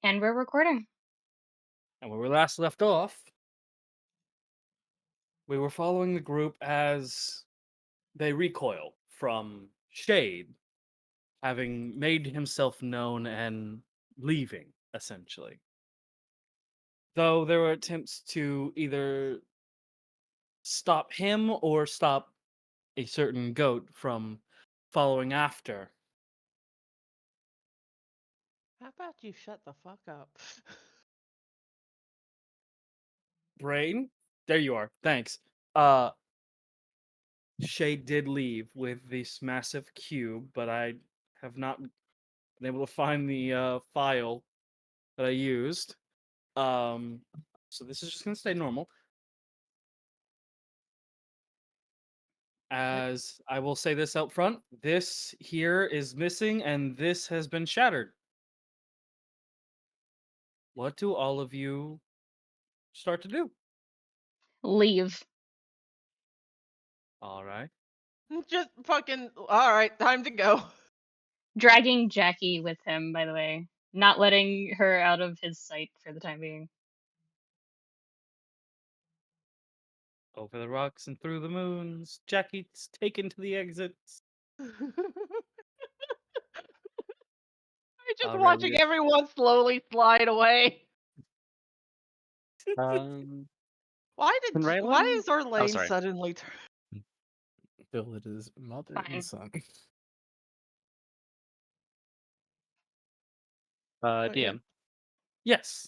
And we're recording. And where we last left off, we were following the group as they recoil from Shade, having made himself known and leaving, essentially. Though there were attempts to either stop him or stop a certain goat from following after. How about you shut the fuck up? Brain, there you are. Thanks. Uh, Shade did leave with this massive cube, but I have not been able to find the file that I used. Um, so this is just gonna stay normal. As I will say this out front, this here is missing and this has been shattered. What do all of you start to do? Leave. All right. Just fucking. Alright, time to go. Dragging Jackie with him, by the way. Not letting her out of his sight for the time being. Over the rocks and through the moons, Jackie's taken to the exits. I'm just watching Aurelia. everyone slowly slide away. Um, Why and why Relyn? is Oh, Orlain sorry. suddenly Bill it is mother Fine. and son. DM. Yes.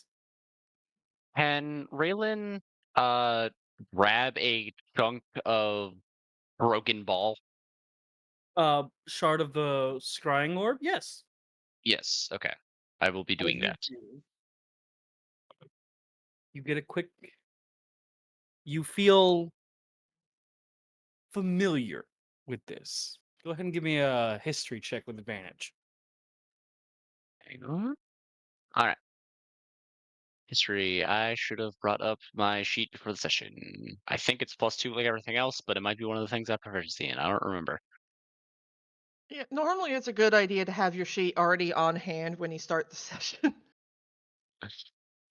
Can Relyn grab a chunk of broken ball? Shard of the scrying orb? Yes. Yes, okay. I will be As doing you that. do, you get a quick you feel familiar with this. Go ahead and give me a history check with advantage. Hang on. Alright. History. I should have brought up my sheet for the session. I think it's +2 like everything else, but it might be one of the things I have proficiency in. I don't remember. Yeah, normally it's a good idea to have your sheet already on hand when you start the session.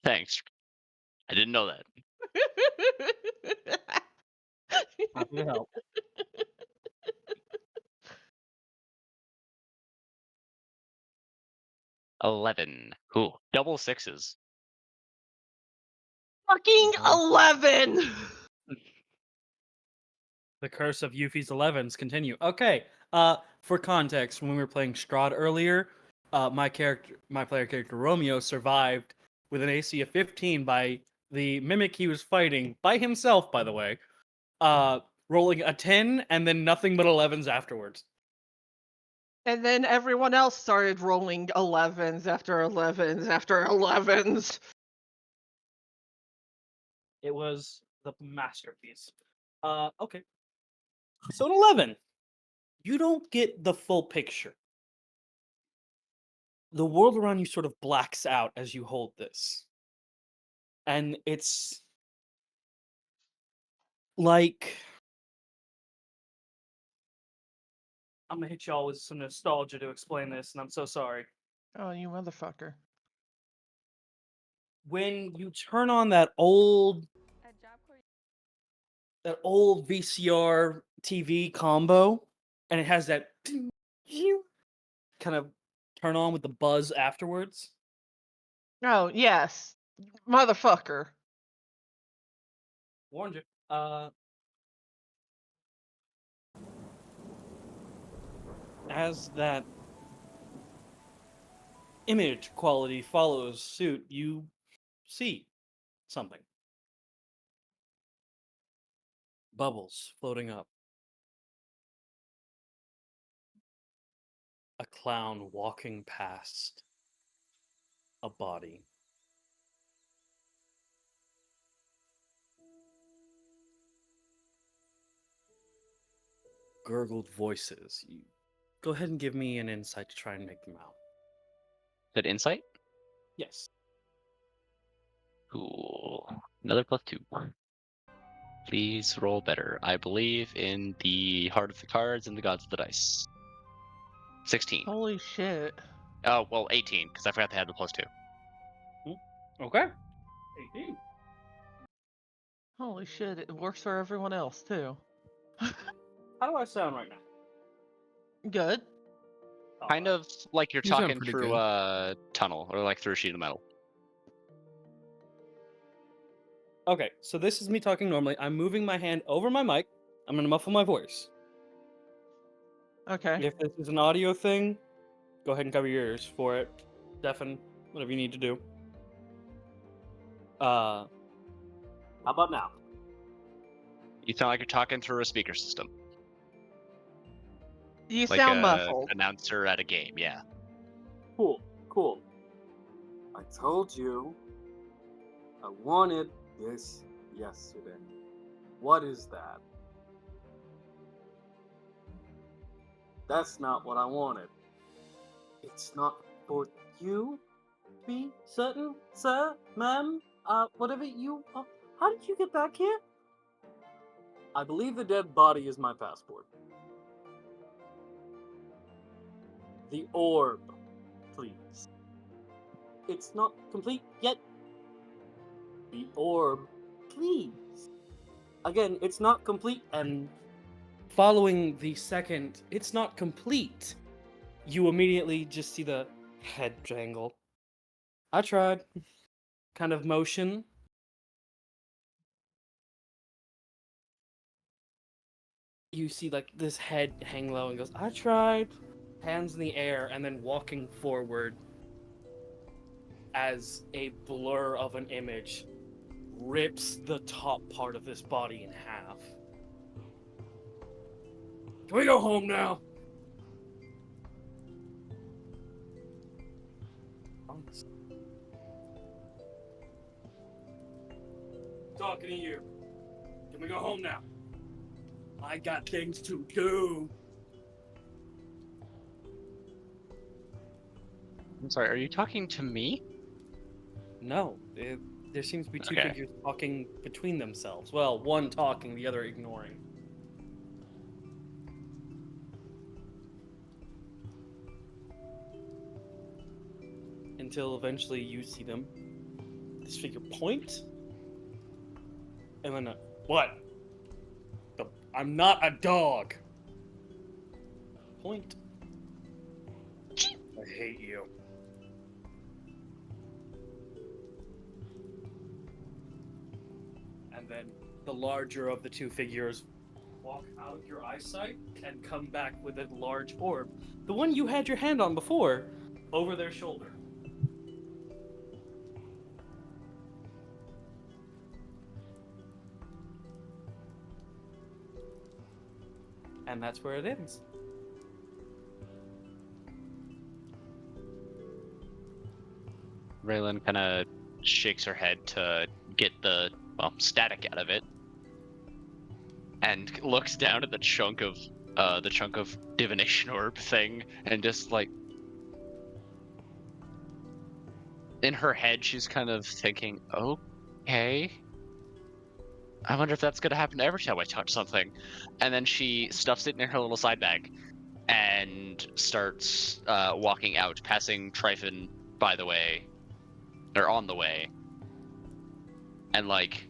Thanks. I didn't know that. Happy to help. 11. Ooh, double sixes. Fucking 11! The curse of Yufi's 11s continue. Okay. For context, when we were playing Strahd earlier, my player character Romeo survived with an AC of 15 by the mimic he was fighting by himself, by the way. Rolling a 10 and then nothing but 11s afterwards. And then everyone else started rolling 11s after 11s after 11s. It was the masterpiece. Okay. So an 11. You don't get the full picture. The world around you sort of blacks out as you hold this. And it's like I'm gonna hit y'all with some nostalgia to explain this, and I'm so sorry. Oh, you motherfucker. When you turn on that old VCR TV combo, and it has that kind of turn on with the buzz afterwards. Oh, yes. Motherfucker. Warned you. As that image quality follows suit, you see something. Bubbles floating up. A clown walking past a body. Gurgled voices. You go ahead and give me an insight to try and make them out. That insight? Yes. Cool. Another +2. Please roll better. I believe in the heart of the cards and the gods of the dice. 16. Holy shit. Oh, well, 18, because I forgot to add the +2. Okay. 18. Holy shit, it works for everyone else too. How do I sound right now? Good. Kind of like you're You sound talking pretty through good. a tunnel or like through a sheet of metal. Okay, so this is me talking normally. I'm moving my hand over my mic. I'm gonna muffle my voice. Okay. If this is an audio thing, go ahead and cover your ears for it. Deafen, whatever you need to do. How about now? You sound like you're talking through a speaker system, You like sound a muffled. announcer at a game. Yeah. Cool, cool. I told you I wanted this yesterday. What is that? That's not what I wanted. It's not for you to be certain, sir, ma'am, whatever you... how did you get back here? I believe the dead body is my passport. The orb, please. It's not complete yet. The orb, please. Again, it's not complete, and following the second, it's not complete, you immediately just see the head jangle. I tried. Kind of motion. You see like this head hang low and goes, I tried. Hands in the air and then walking forward as a blur of an image rips the top part of this body in half. Can we go home now? Talking to you. Can we go home now? I got things to do. I'm sorry. Are you talking to me? No, there seems to be two Okay. figures talking between themselves. Well, one talking, the other ignoring. Until eventually you see them. This figure point. And then what? I'm not a dog. Point. I hate you. And then the larger of the two figures walk out of your eyesight and come back with a large orb. The one you had your hand on before, over their shoulder. And that's where it ends. Relyn kind of shakes her head to get the static out of it, and looks down at the chunk of divination orb thing, and just like in her head, she's kind of thinking, "Okay, I wonder if that's gonna happen every time I touch something." And then she stuffs it in her little side bag and starts walking out, passing Tryphon by the way, or on the way, and like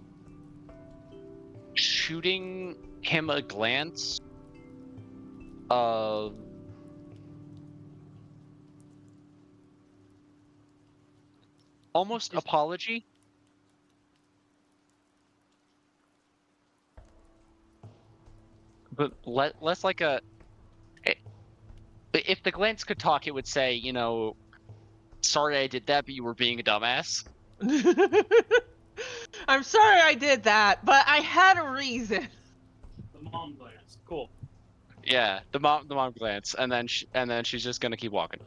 shooting him a glance of almost apology, but less like a. If the glance could talk, it would say, sorry I did that, but you were being a dumbass. I'm sorry I did that, but I had a reason. The mom glance. Cool. Yeah, the mom glance, and then she's just gonna keep walking.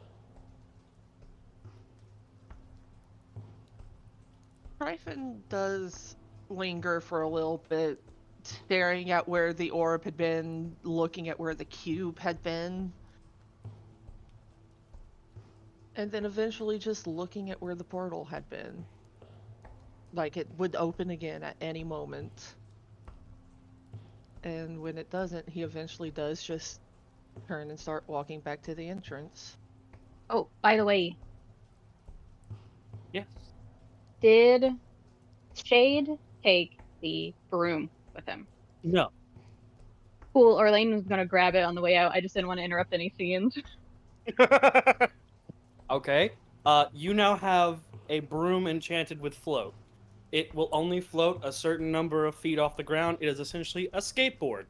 Tryphon does linger for a little bit, staring at where the orb had been, looking at where the cube had been, and then eventually just looking at where the portal had been. Like it would open again at any moment. And when it doesn't, he eventually does just turn and start walking back to the entrance. Oh, by the way, Yes. Did Shade take the broom with him? No. Cool. Orlain was gonna grab it on the way out. I just didn't want to interrupt any scenes. Okay. You now have a broom enchanted with float. It will only float a certain number of feet off the ground. It is essentially a skateboard.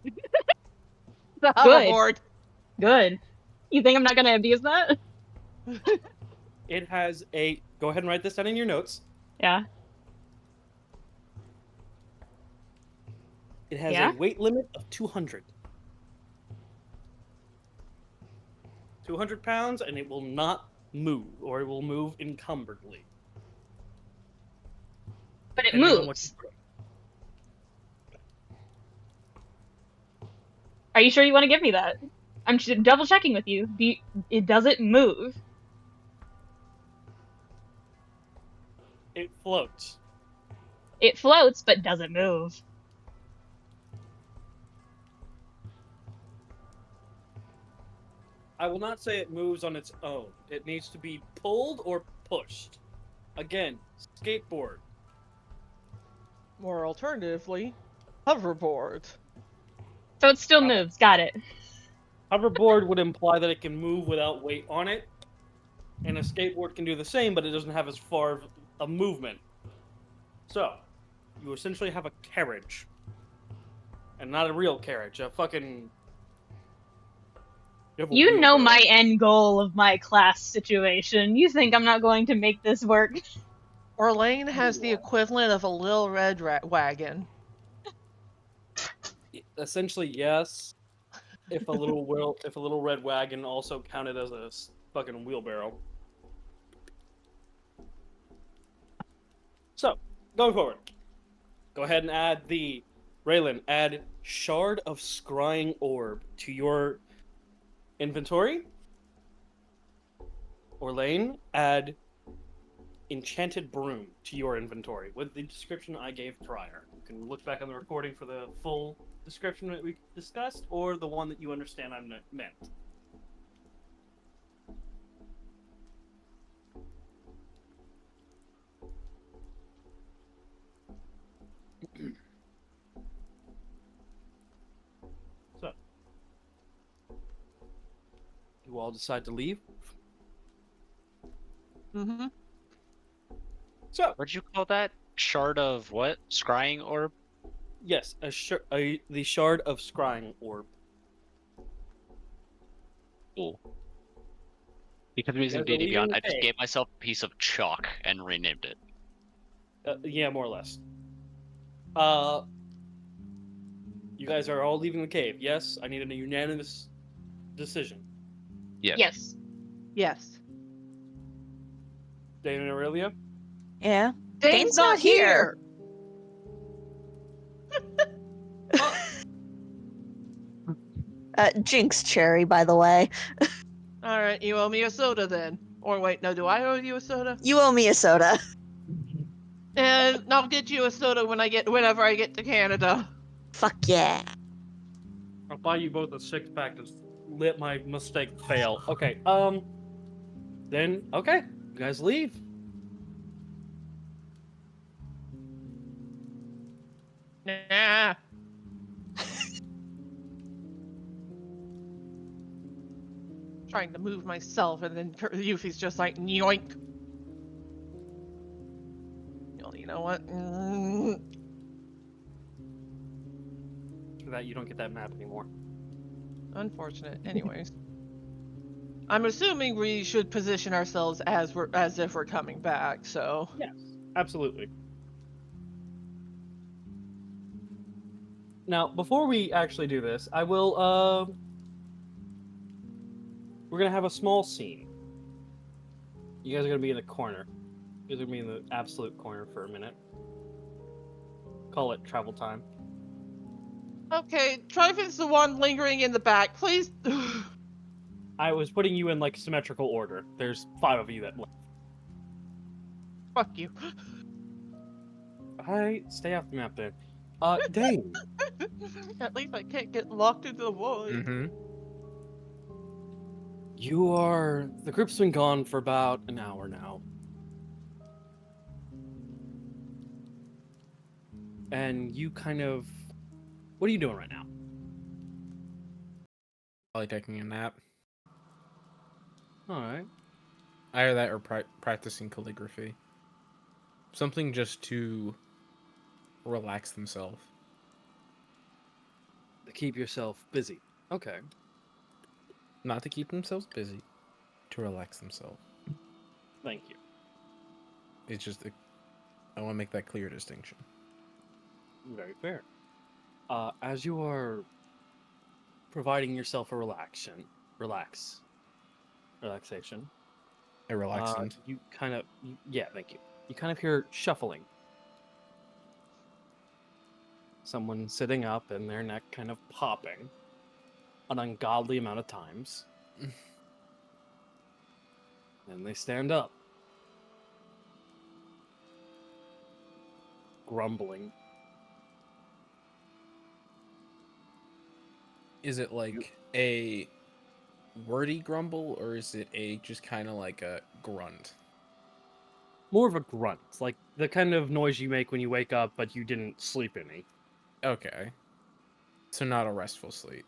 The Good. hoverboard. Good. You think I'm not gonna abuse that? It has a. Go ahead and write this down in your notes. Yeah. It has Yeah? a weight limit of 200. 200 pounds, and it will not move, or it will move encumbredly. But it Depending on what you moves. throw. Are you sure you want to give me that? I'm double checking with you. It doesn't move. It floats. It floats, but doesn't move. I will not say it moves on its own. It needs to be pulled or pushed. Again, skateboard. Or alternatively, hoverboard. So it still moves. Got it. Hoverboard would imply that it can move without weight on it, and a skateboard can do the same, but it doesn't have as far of a movement. So, you essentially have a carriage. And not a real carriage, a fucking... You know my end goal of my class situation. You think I'm not going to make this work? Orlain has the equivalent of a little red wagon. Essentially, yes. If a little red wagon also counted as a fucking wheelbarrow. So, going forward. Go ahead and add Relyn, add Shard of Scrying Orb to your inventory. Orlain, add Enchanted Broom to your inventory with the description I gave prior. You can look back on the recording for the full description that we discussed, or the one that you understand I meant. So, you all decide to leave. Mm-hmm. So, What'd you call that? Shard of what? Scrying orb? yes, the Shard of Scrying Orb. Cool. Because I'm using guys are D&D leaving Beyond, the I just cave. gave myself a piece of chalk and renamed it. Yeah, more or less. You guys are all leaving the cave. Yes, I need a unanimous decision. Yes. Yes. Yes. Dein and Aurelia? Yeah. Dane's not here! Jinx cherry, by the way. Alright, you owe me a soda then. Or wait, no, do I owe you a soda? You owe me a soda. And I'll get you a soda whenever I get to Canada. Fuck yeah. I'll buy you both a six-pack to let my mistake fail. Okay, then, okay, you guys leave. Nah. Trying to move myself, and then Yufi's just like, yoink. Well, you know what? For that, you don't get that map anymore. Unfortunate. Anyways. I'm assuming we should position ourselves as if we're coming back, so. Yes, absolutely. Now, before we actually do this, I will, we're gonna have a small scene. You guys are gonna be in the corner. You guys are gonna be in the absolute corner for a minute. Call it travel time. Okay, Tryphon's the one lingering in the back. Please. I was putting you in, like, symmetrical order. There's 5 of you that left. Fuck you. Alright, stay off the map then. Dane. At least I can't get locked into the void. Mm-hmm. The group's been gone for about an hour now. and you kind of... What are you doing right now? Probably taking a nap. All right. Either that or practicing calligraphy. Something just to relax themselves. To keep yourself busy. Okay. Not to keep themselves busy, to relax themselves. Thank you. It's just, I want to make that clear distinction. Very fair. As you are providing yourself a relaxation, A relaxant. you kind of, yeah, thank you. You kind of hear shuffling. Someone sitting up and their neck kind of popping an ungodly amount of times. Then they stand up, grumbling. Is it like a wordy grumble, or is it a just kind of like a grunt? More of a grunt, like the kind of noise you make when you wake up but you didn't sleep any. Okay. So not a restful sleep.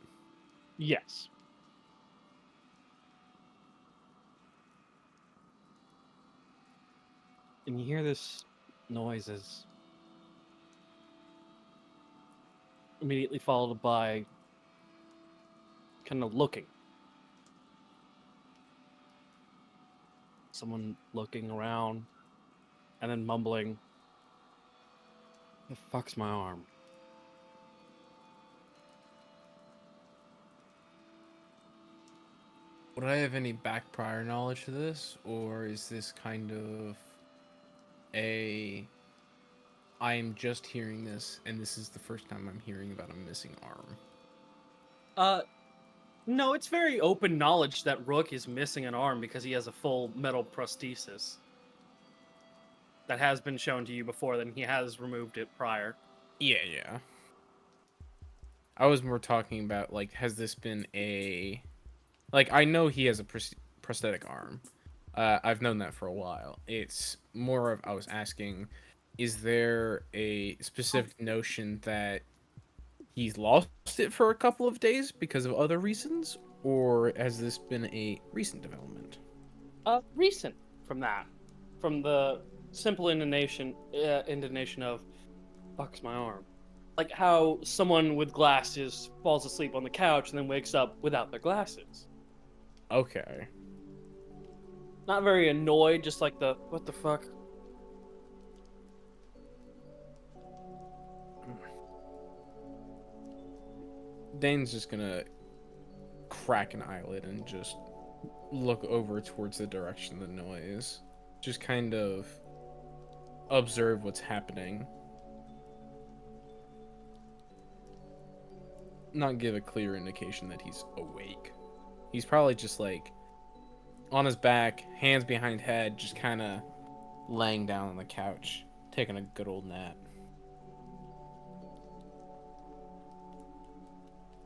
Yes. And you hear this noise is immediately followed by kind of looking. Someone looking around and then mumbling, "The fuck's my arm?" Would I have any back prior knowledge to this, or is this kind of a I am just hearing this, and this is the first time I'm hearing about a missing arm? No, it's very open knowledge that Rook is missing an arm because he has a full metal prosthesis. That has been shown to you before, then he has removed it prior. Yeah. I was more talking about, like, has this been a... Like, I know he has a prosthetic arm. I've known that for a while. It's more of, I was asking, is there a specific notion that he's lost it for a couple of days because of other reasons? Or has this been a recent development? Recent from that. From the simple intonation of, "Fuck's my arm." Like how someone with glasses falls asleep on the couch and then wakes up without their glasses. Okay. Not very annoyed, just like the, "What the fuck?" Dane's just gonna crack an eyelid and just look over towards the direction of the noise. Just kind of observe what's happening. Not give a clear indication that he's awake. He's probably just like on his back, hands behind head, just kind of laying down on the couch, taking a good old nap.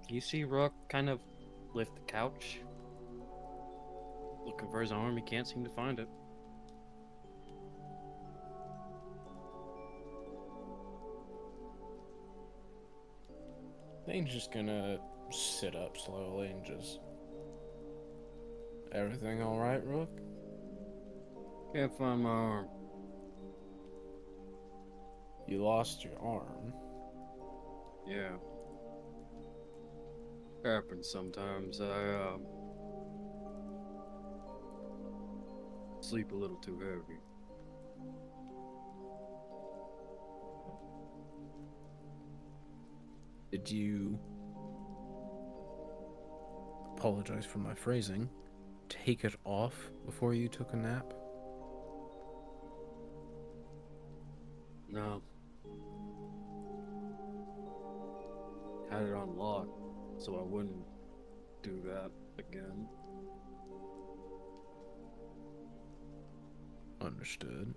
You see Rook kind of lift the couch, looking for his arm. He can't seem to find it. Dane's just gonna sit up slowly and just... Everything alright, Rook? Can't find my arm. You lost your arm. Yeah. Happens sometimes. I sleep a little too heavy. Did you... Apologize for my phrasing. Take it off before you took a nap? No. Had it on lock, so I wouldn't do that again. Understood.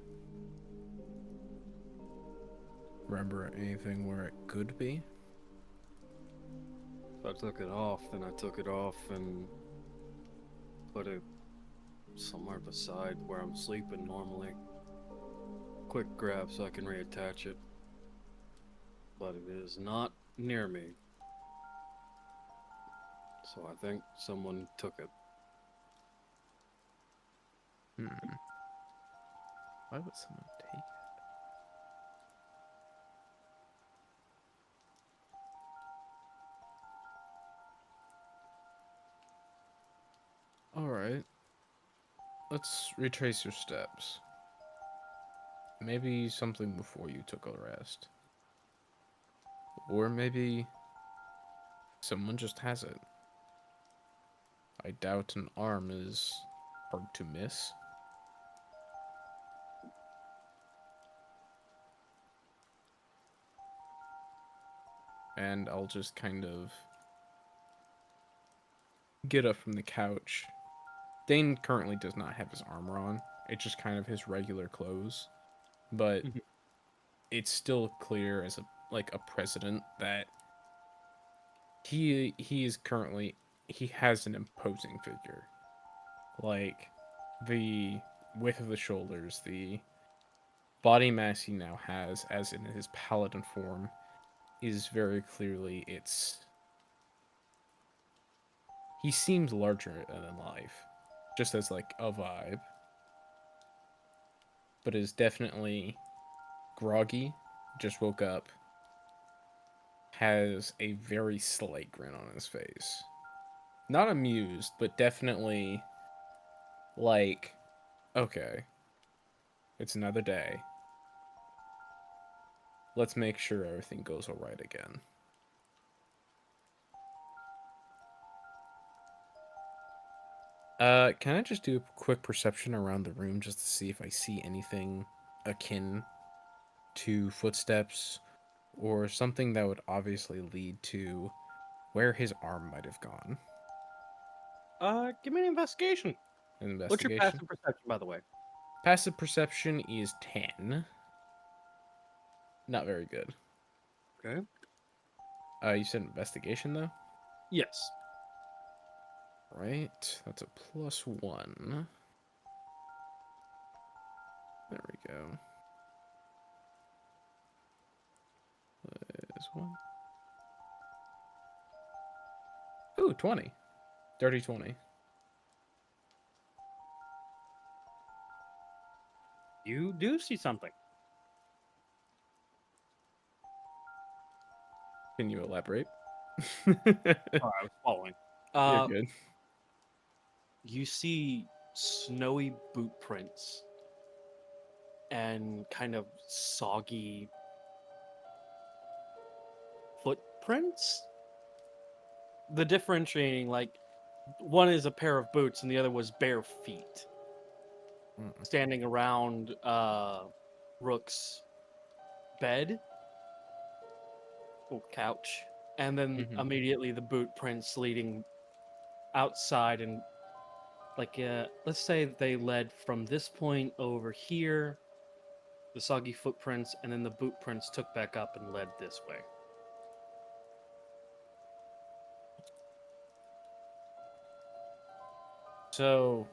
Remember anything where it could be? If I took it off, then I took it off and put it somewhere beside where I'm sleeping normally. Quick grab so I can reattach it. but it is not near me. So I think someone took it. Why would someone take it? Alright. Let's retrace your steps. Maybe something before you took a rest. Or maybe someone just has it. I doubt an arm is hard to miss. And I'll just kind of get up from the couch. Dein currently does not have his armor on. It's just kind of his regular clothes. But Mhm. it's still clear as a president that he has an imposing figure. Like the width of the shoulders, the body mass he now has, as in his paladin form, is very clearly he seems larger than life, just as like a vibe, but is definitely groggy, just woke up, has a very slight grin on his face. Not amused, but definitely like, okay, it's another day. Let's make sure everything goes alright again. Can I just do a quick perception around the room just to see if I see anything akin to footsteps or something that would obviously lead to where his arm might have gone? Give me an investigation. An What's your investigation? passive perception, by the way? Passive perception is 10. Not very good. Okay. You said investigation, though? Yes. Right. That's a +1. There we go. There's one. Ooh, 20. Dirty 20. You do see something. Can you elaborate? Sorry, I was following. You're good. You see snowy boot prints and kind of soggy footprints. The differentiating, like, one is a pair of boots and the other was bare feet Mm. standing around Rook's bed or couch, and then Mhm. immediately the boot prints leading outside, and like let's say they led from this point over here, the soggy footprints, and then the boot prints took back up and led this way. So,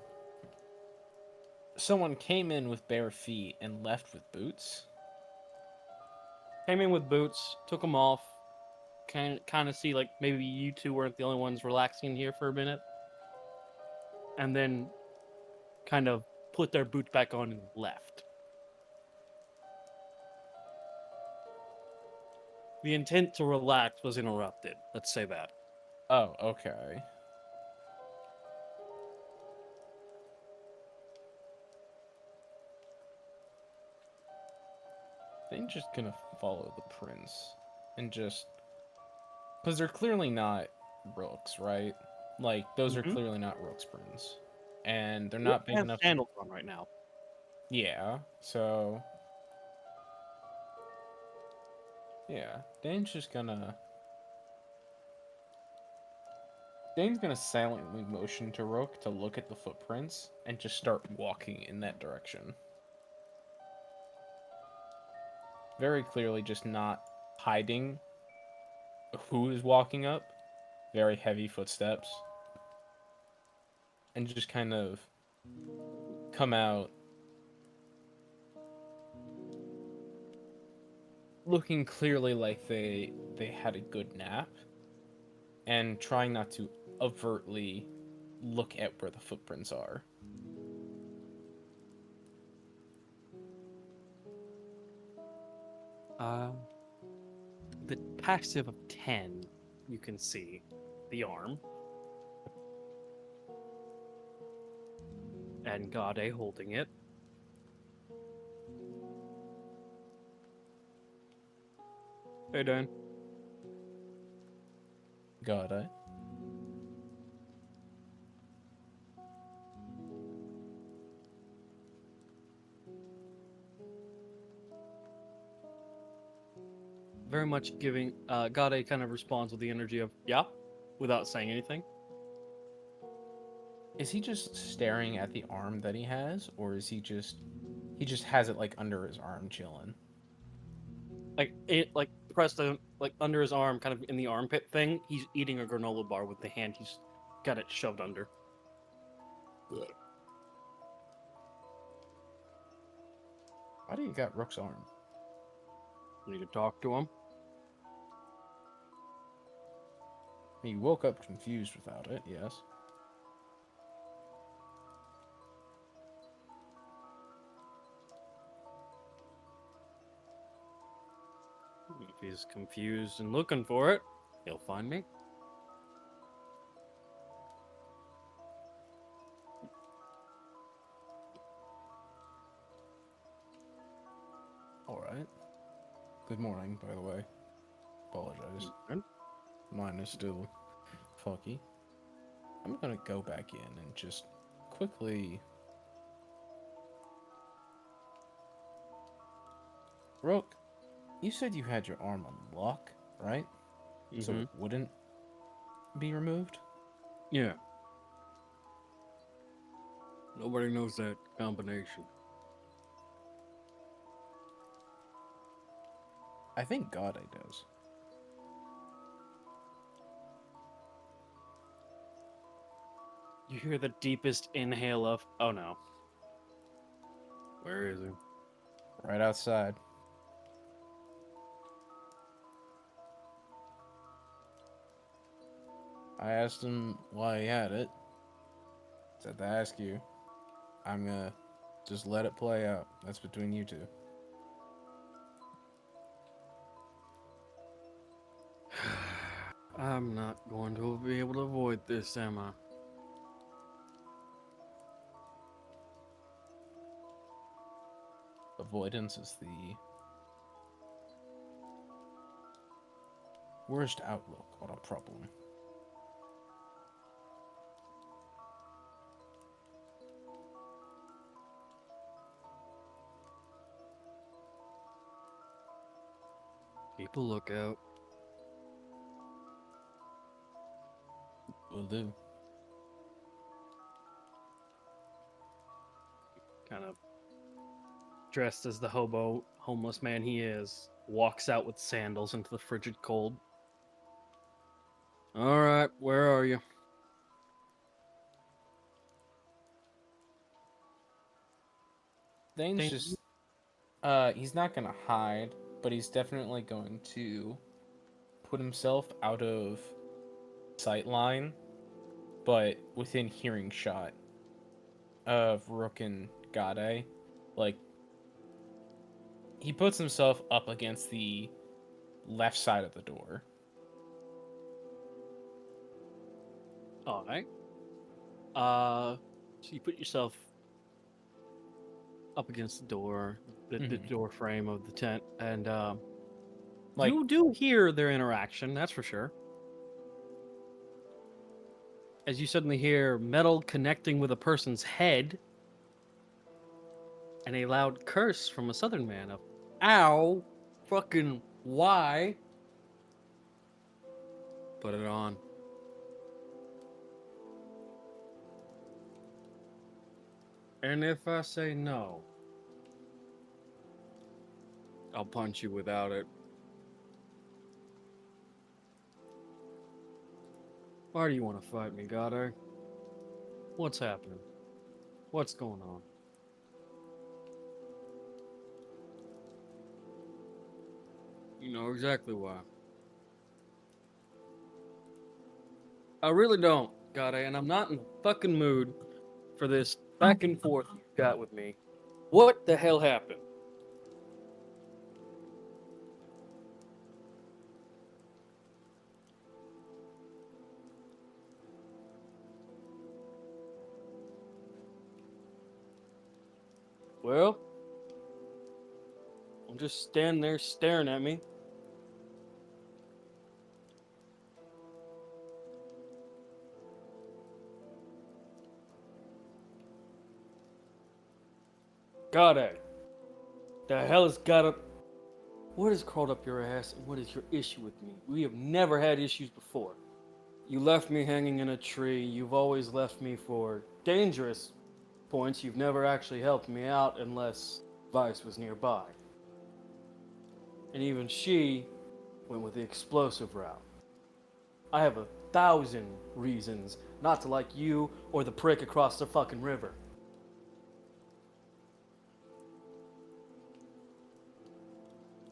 someone came in with bare feet and left with boots? Came in with boots, took them off, kind of see like maybe you two weren't the only ones relaxing here for a minute, and then kind of put their boots back on and left. The intent to relax was interrupted. Let's say that. Oh, okay. They're just gonna follow the prince and just because they're clearly not rooks, right? Like those are Mm-hmm. clearly not rook's prints, and they're Rook not big has enough. sandals on right now. Yeah. So yeah, Dane's gonna silently motion to Rook to look at the footprints and just start walking in that direction. Very clearly, just not hiding who is walking up. Very heavy footsteps. And just kind of come out. looking clearly like they had a good nap, and trying not to overtly look at where the footprints are. The passive of 10, you can see the arm. And Gade holding it. Hey, Dan. Got it. Very much giving, Gade kind of responds with the energy of, yeah, without saying anything. Is he just staring at the arm that he has, or is he just has it like under his arm chilling? Like, it, like, pressed, like, under his arm, kind of in the armpit thing. He's eating a granola bar with the hand he's got it shoved under. Why do you got Rook's arm? Need to talk to him. He woke up confused without it, yes. If he's confused and looking for it, he'll find me. Alright. Good morning, by the way. Apologize. Mine is still foggy. I'm gonna go back in and just quickly... Rook, you said you had your arm on lock, right? So it wouldn't be removed? Yeah. Nobody knows that combination. I think Gade does. You hear the deepest inhale of, oh no. Where is he? Right outside. I asked him why he had it. Said to ask you. I'm gonna just let it play out. That's between you two. I'm not going to be able to avoid this, am I? Avoidance is the worst outlook on a problem. Keep a lookout. Will do. Kind of dressed as the hobo, homeless man he is, walks out with sandals into the frigid cold. All right, where are you? Dane's just he's not gonna hide, but he's definitely going to put himself out of sight line, but within hearing shot of Rook and Gade. Like, he puts himself up against the left side of the door. All right. So you put yourself up against the door, the door frame of the tent, and Like, you do hear their interaction. That's for sure. As you suddenly hear metal connecting with a person's head, and a loud curse from a southern man of, "Ow, fucking why?" Put it on. And if I say no, I'll punch you without it. Why do you want to fight me, Goddard? What's happening? What's going on? You know exactly why. I really don't, God, and I'm not in the fucking mood for this back and forth you've got with me. What the hell happened? Well, I'm just standing there staring at me. God, the hell has got up? What has crawled up your ass, and what is your issue with me? We have never had issues before. You left me hanging in a tree. You've always left me for dangerous points. You've never actually helped me out unless Vice was nearby. And even she went with the explosive route. I have 1,000 reasons not to like you or the prick across the fucking river.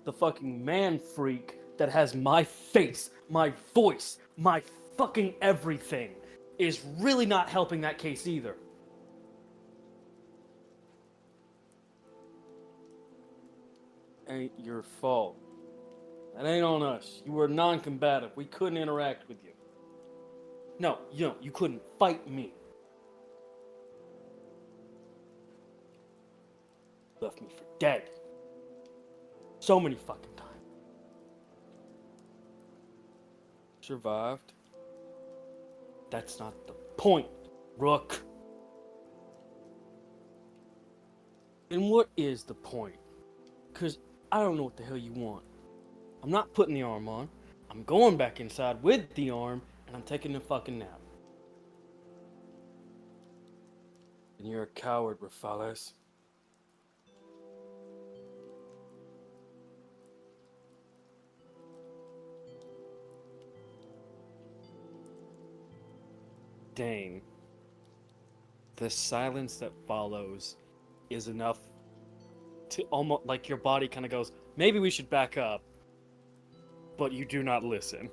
The fucking man freak that has my face, my voice, my fucking everything is really not helping that case either. Ain't your fault. That ain't on us. You were non-combative. We couldn't interact with you. No, you couldn't fight me. Left me for dead. So many fucking times. Survived. That's not the point, Rook. And what is the point? Because I don't know what the hell you want. I'm not putting the arm on. I'm going back inside with the arm, and I'm taking a fucking nap. And you're a coward, Rafales. Dane. The silence that follows is enough to almost, like, your body kind of goes, maybe we should back up, but you do not listen.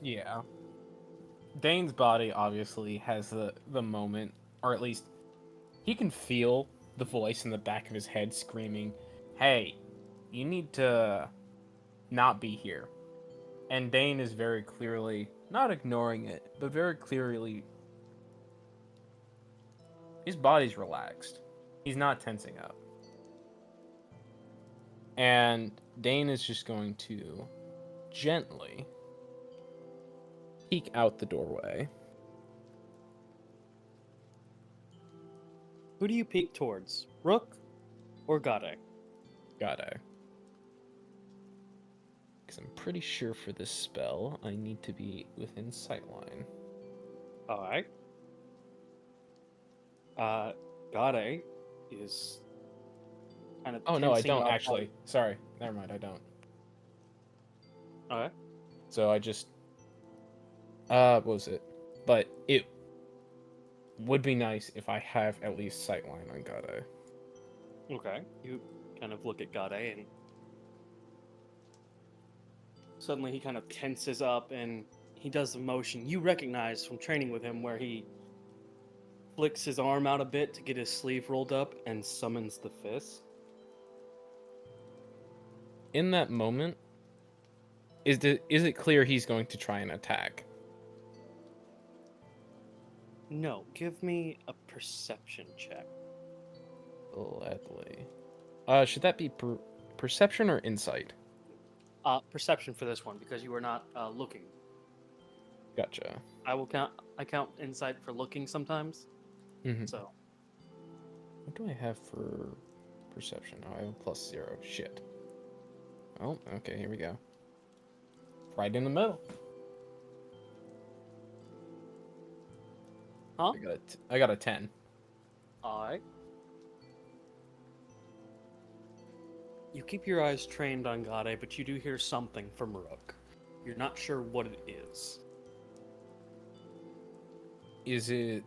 Yeah. Dane's body obviously has the moment, or at least he can feel the voice in the back of his head screaming, "Hey, you need to not be here." And Dane is very clearly not ignoring it, but very clearly his body's relaxed. He's not tensing up. And Dane is just going to gently peek out the doorway. Who do you peek towards? Rook or Gade? Gade. Because I'm pretty sure for this spell, I need to be within sightline. Alright. Gade is kind of Oh, no, I tensing don't up. actually. Sorry. Never mind, I don't. Alright. So I just... what was it? But it would be nice if I have at least sightline on Gade. Okay. You kind of look at Gade and suddenly he kind of tenses up and he does the motion you recognize from training with him where he flicks his arm out a bit to get his sleeve rolled up and summons the fist. In that moment, is it clear he's going to try and attack? No, give me a perception check. Gladly. Should that be perception or insight? Perception for this one because you are not looking. Gotcha. I count insight for looking sometimes. Mm-hmm. So What do I have for perception? Oh, I have a +0. Shit. Oh, okay, here we go. Right in the middle. Huh? I got a 10. Alright. You keep your eyes trained on Gade, but you do hear something from Rook. You're not sure what it is. Is it...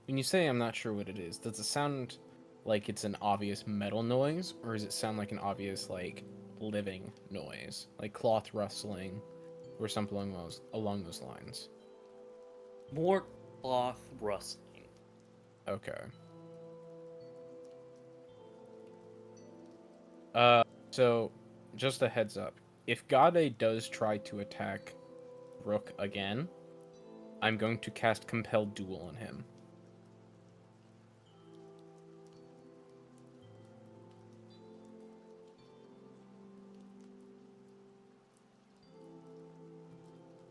When you say I'm not sure what it is, does it sound like it's an obvious metal noise? Or does it sound like an obvious, like, living noise, like cloth rustling or something along those lines. More cloth rustling. Okay. So just a heads up. If Gade does try to attack Rook again, I'm going to cast Compelled Duel on him.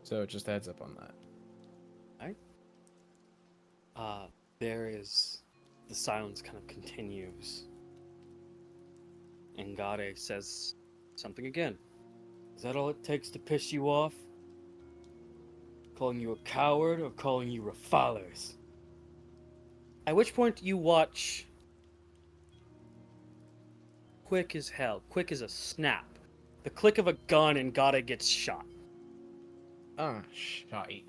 So just a heads up on that. There is the silence kind of continues, and Gade says something again. Is that all it takes to piss you off? Calling you a coward or calling you rafalers? At which point you watch, quick as hell, quick as a snap, the click of a gun and Gade gets shot. Ah, shite.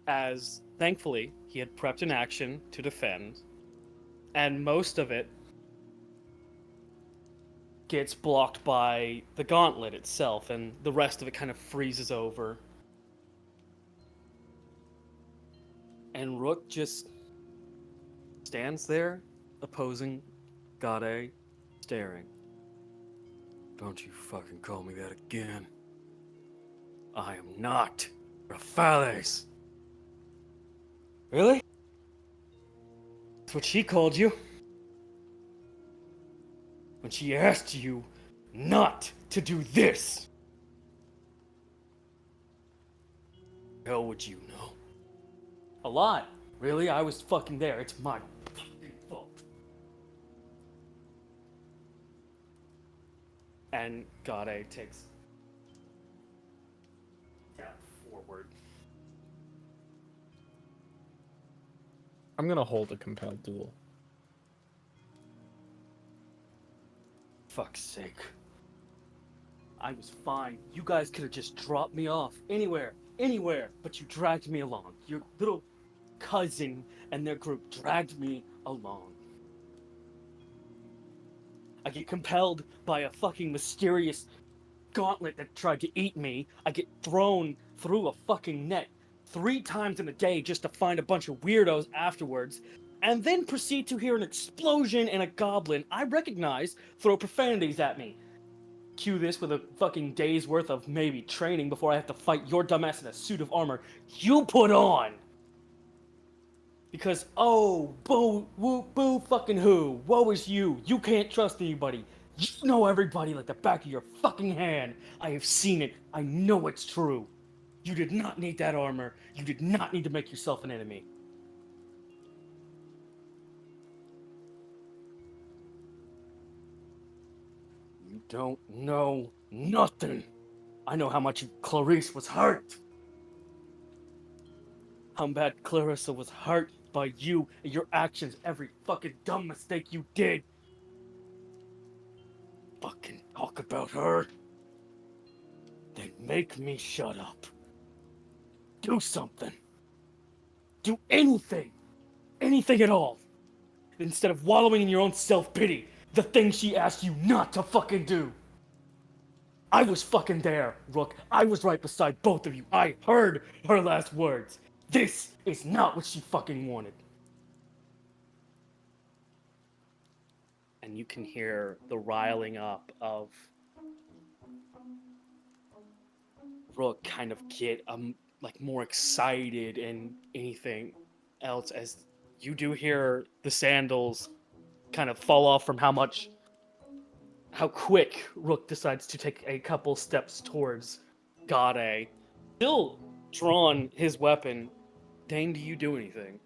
As, thankfully, he had prepped an action to defend, and most of it gets blocked by the gauntlet itself, and the rest of it kind of freezes over. And Rook just stands there, opposing Gade, staring. Don't you fucking call me that again. I am not Rafales. Really? That's what she called you? When she asked you not to do this? Hell would you know? A lot. Really? I was fucking there. It's my fucking fault. And Gade takes a step forward. I'm gonna hold a Compelled Duel. Fuck's sake. I was fine. You guys could have just dropped me off anywhere, but you dragged me along. Your little cousin and their group dragged me along. I get compelled by a fucking mysterious gauntlet that tried to eat me. I get thrown through a fucking net 3 times in a day just to find a bunch of weirdos afterwards, and then proceed to hear an explosion and a goblin I recognize throw profanities at me. Cue this with a fucking day's worth of maybe training before I have to fight your dumbass in a suit of armor you put on! Because, oh, boo, woo, boo, fucking who? Woe is you. You can't trust anybody. You know everybody like the back of your fucking hand. I have seen it. I know it's true. You did not need that armor. You did not need to make yourself an enemy. You don't know nothing. I know how much Clarice was hurt. How bad Clarissa was hurt by you and your actions, every fucking dumb mistake you did. Fucking talk about her. Then make me shut up. Do something. Do anything. Anything at all. Instead of wallowing in your own self-pity, the thing she asked you not to fucking do. I was fucking there, Rook. I was right beside both of you. I heard her last words. This is not what she fucking wanted. And you can hear the riling up of Rook kind of get like more excited and anything else as you do hear the sandals kind of fall off from how quick Rook decides to take a couple steps towards Gade. Still drawn his weapon. Dein, do you do anything?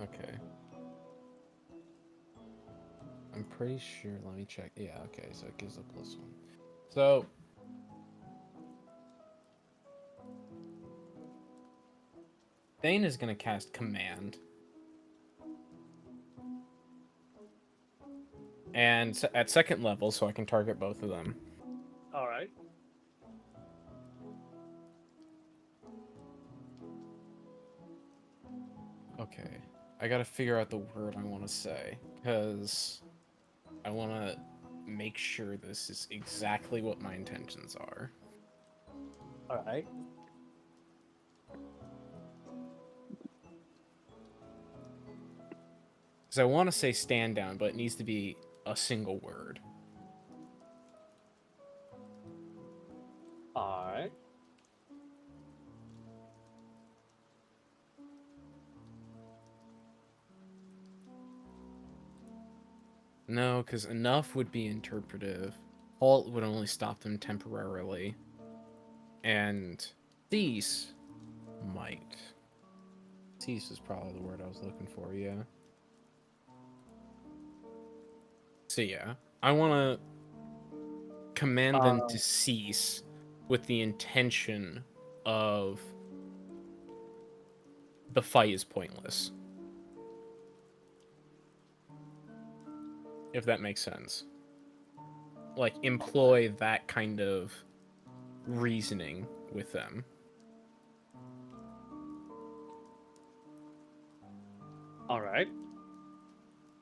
Okay. I'm pretty sure. Let me check. Yeah, okay, so it gives a +1. So Dein is gonna cast Command. And at second level, so I can target both of them. All right. Okay. I gotta figure out the word I want to say, because I want to make sure this is exactly what my intentions are. All right. Because I want to say stand down, but it needs to be a single word. All right. No, because enough would be interpretive. Halt would only stop them temporarily. And cease might. Cease is probably the word I was looking for, yeah. So yeah, I want to command them to cease with the intention of the fight is pointless. If that makes sense. Like, employ that kind of reasoning with them. All right.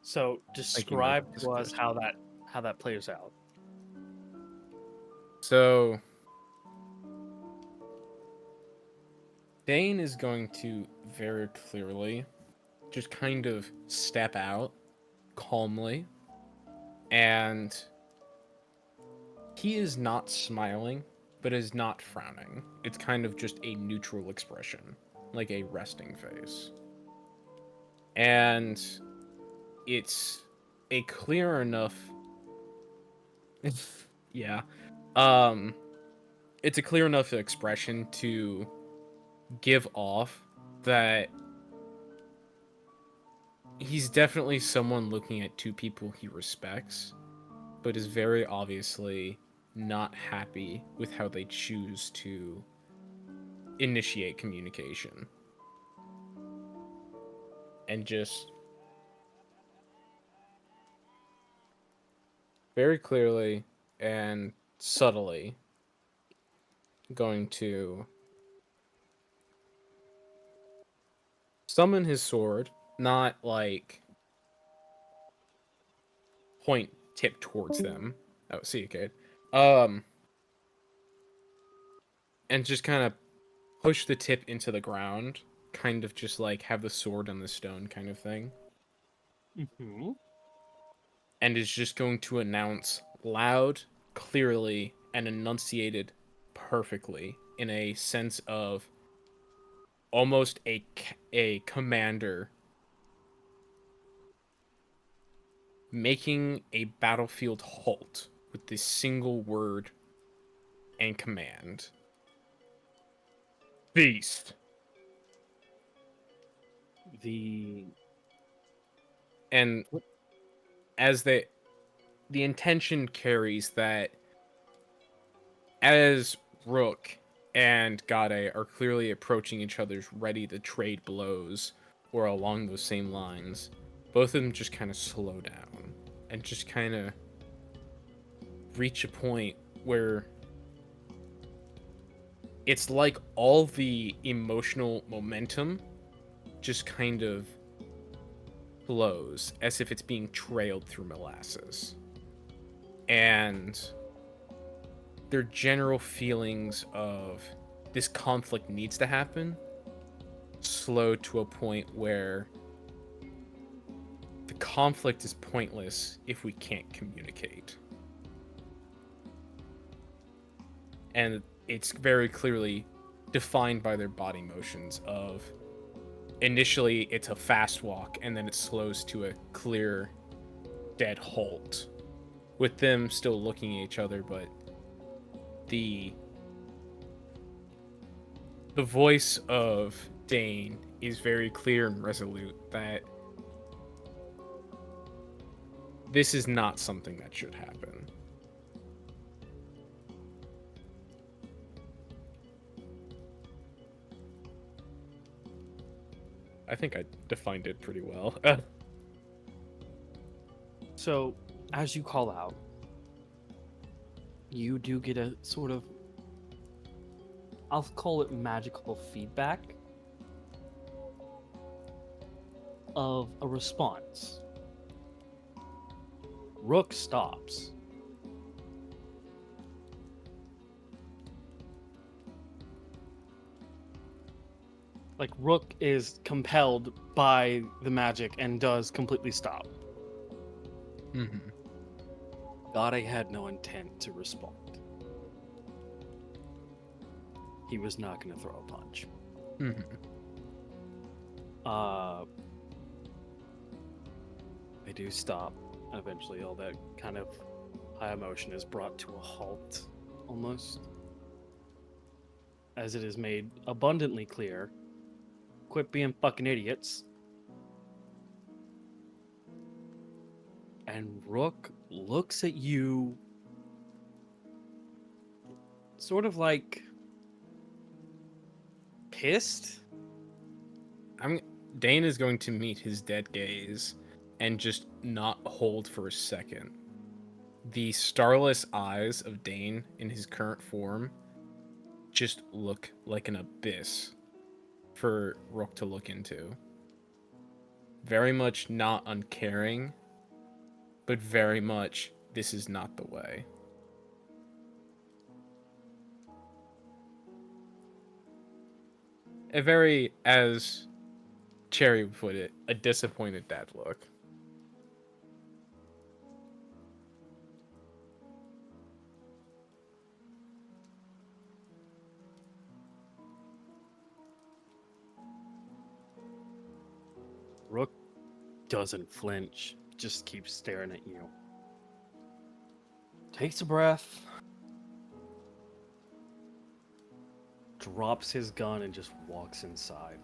So Thank you, Mike. describe That's to us good. how that plays out. So Dein is going to very clearly just kind of step out calmly, and he is not smiling, but is not frowning. It's kind of just a neutral expression, like a resting face. And it's a clear enough yeah. It's a clear enough expression to give off that he's definitely someone looking at two people he respects, but is very obviously not happy with how they choose to initiate communication. And just very clearly and subtly going to summon his sword, not like point tip towards them. Oh, see you, kid. Um, and just kind of push the tip into the ground, kind of just like have the sword on the stone kind of thing. Mm-hmm. And is just going to announce loud, clearly, and enunciated perfectly in a sense of almost a commander making a battlefield halt with this single word and command. Beast. The And as the intention carries that as Rook and Gade are clearly approaching each other's ready to trade blows or along those same lines, both of them just kind of slow down and just kind of reach a point where it's like all the emotional momentum just kind of flows as if it's being trailed through molasses. And their general feelings of this conflict needs to happen slow to a point where the conflict is pointless if we can't communicate. And it's very clearly defined by their body motions of initially it's a fast walk and then it slows to a clear dead halt with them still looking at each other, but the voice of Dein is very clear and resolute that this is not something that should happen. I think I defined it pretty well. So, as you call out, you do get a sort of, I'll call it magical feedback of a response. Rook stops. Like, Rook is compelled by the magic and does completely stop. Mm-hmm. God, I had no intent to respond. He was not going to throw a punch. Mm-hmm. They do stop. Eventually, all that kind of high emotion is brought to a halt, almost. As it is made abundantly clear, quit being fucking idiots. And Rook looks at you sort of like pissed. Dein is going to meet his dead gaze and just not hold for a second. The starless eyes of Dein in his current form just look like an abyss for Rook to look into. Very much not uncaring, but very much this is not the way. A very, as Cherry would put it, a disappointed dad look. Rook doesn't flinch, just keeps staring at you. Takes a breath, drops his gun, and just walks inside.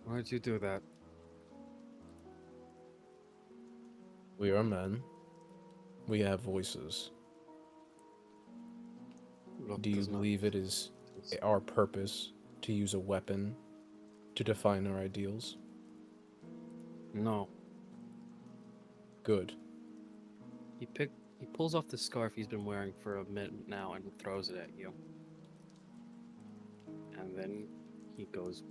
Why'd you do that? We are men. We have voices. Rook Do you does not- believe it is our purpose to use a weapon to define our ideals? No. Good. He pulls off the scarf he's been wearing for a minute now and throws it at you. And then he goes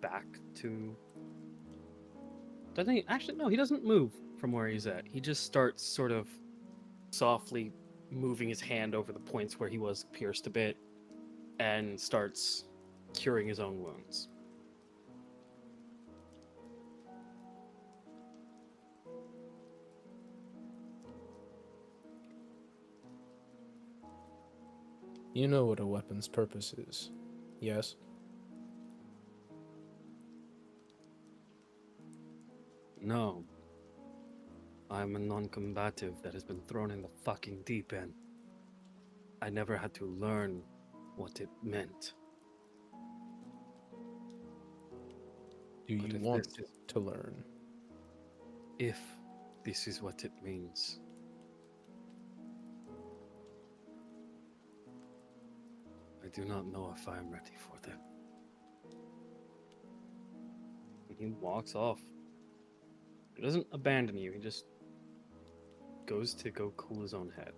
back to... Doesn't he? Actually, no, he doesn't move from where he's at. He just starts sort of softly moving his hand over the points where he was pierced a bit and starts curing his own wounds. You know what a weapon's purpose is, yes? No. I'm a non-combative that has been thrown in the fucking deep end. I never had to learn what it meant. Do But you if want this is- to learn? If this is what it means. I do not know if I am ready for that. And he walks off. He doesn't abandon you, he just goes to go cool his own head.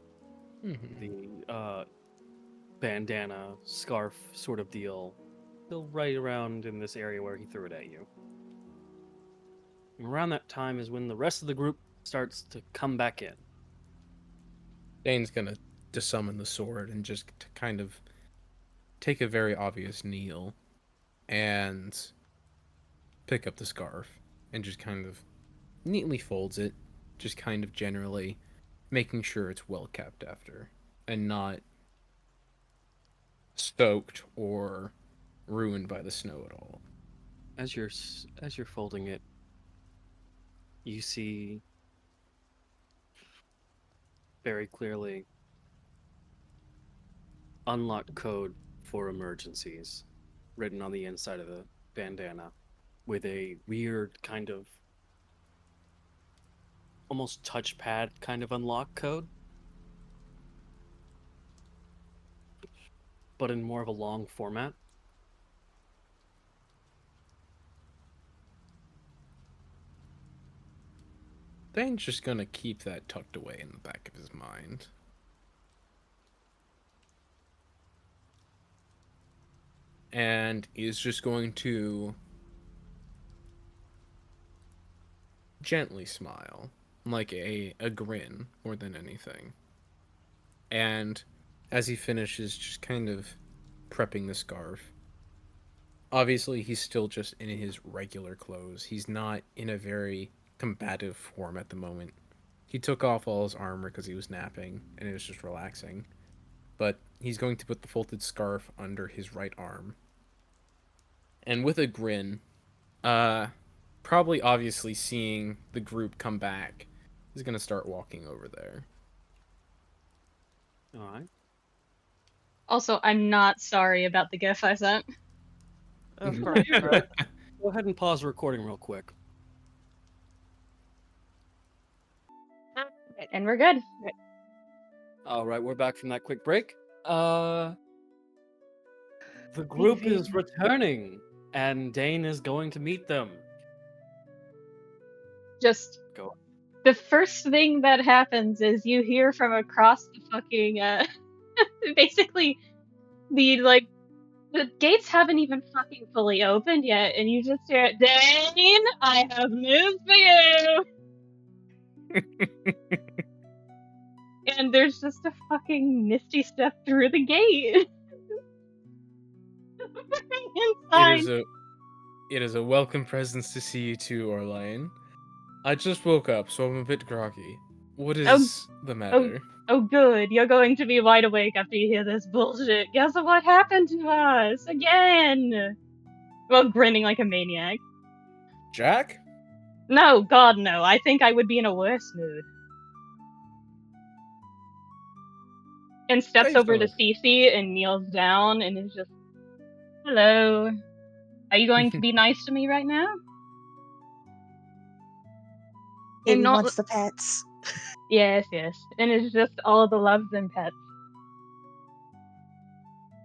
Mm-hmm. The bandana, scarf sort of deal, still right around in this area where he threw it at you. And around that time is when the rest of the group starts to come back in. Dane's gonna summon the sword and just kind of take a very obvious kneel and pick up the scarf and just kind of neatly folds it, just kind of generally making sure it's well kept after and not soaked or ruined by the snow at all. As you're folding it, you see very clearly unlock code for emergencies written on the inside of the bandana with a weird kind of almost touchpad kind of unlock code, but in more of a long format. Dain's just gonna keep that tucked away in the back of his mind. And is just going to gently smile, like a grin more than anything. And as he finishes just kind of prepping the scarf, obviously he's still just in his regular clothes. He's not in a very combative form at the moment. He took off all his armor because he was napping and it was just relaxing. But he's going to put the folded scarf under his right arm. And with a grin, probably obviously seeing the group come back, he's going to start walking over there. All right. Also, I'm not sorry about the gif I sent. Of No, course. you're good. Go ahead and pause the recording real quick. And we're good. All right, we're back from that quick break. The group is returning, and Dein is going to meet them. Just Go. the first thing that happens is you hear from across the fucking basically the gates haven't even fucking fully opened yet, and you just hear, Dein, I have news for you. And there's just a fucking misty step through the gate. Inside. It is a welcome presence to see you too, Orlain. I just woke up, so I'm a bit groggy. What is the matter? Oh good, you're going to be wide awake after you hear this bullshit. Guess what happened to us? Again! Well, grinning like a maniac. Jack? No, God no, I think I would be in a worse mood. And steps Dave's over not to Cece and kneels down and is just, hello. Are you going to be nice to me right now? Baby not- wants the pets. Yes. And it's just all the loves and pets.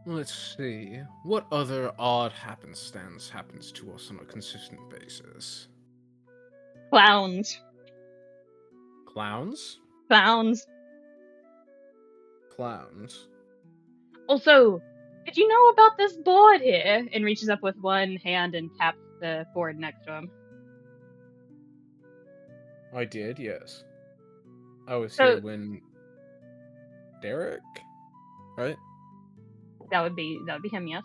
Let's see. What other odd happenstance happens to us on a consistent basis? Clowns. Clowns? Clowns. Clowns. Also, did you know about this board here? And reaches up with one hand and taps the board next to him. I did, yes. I was So- here when Derek? Right? That would be him, yes.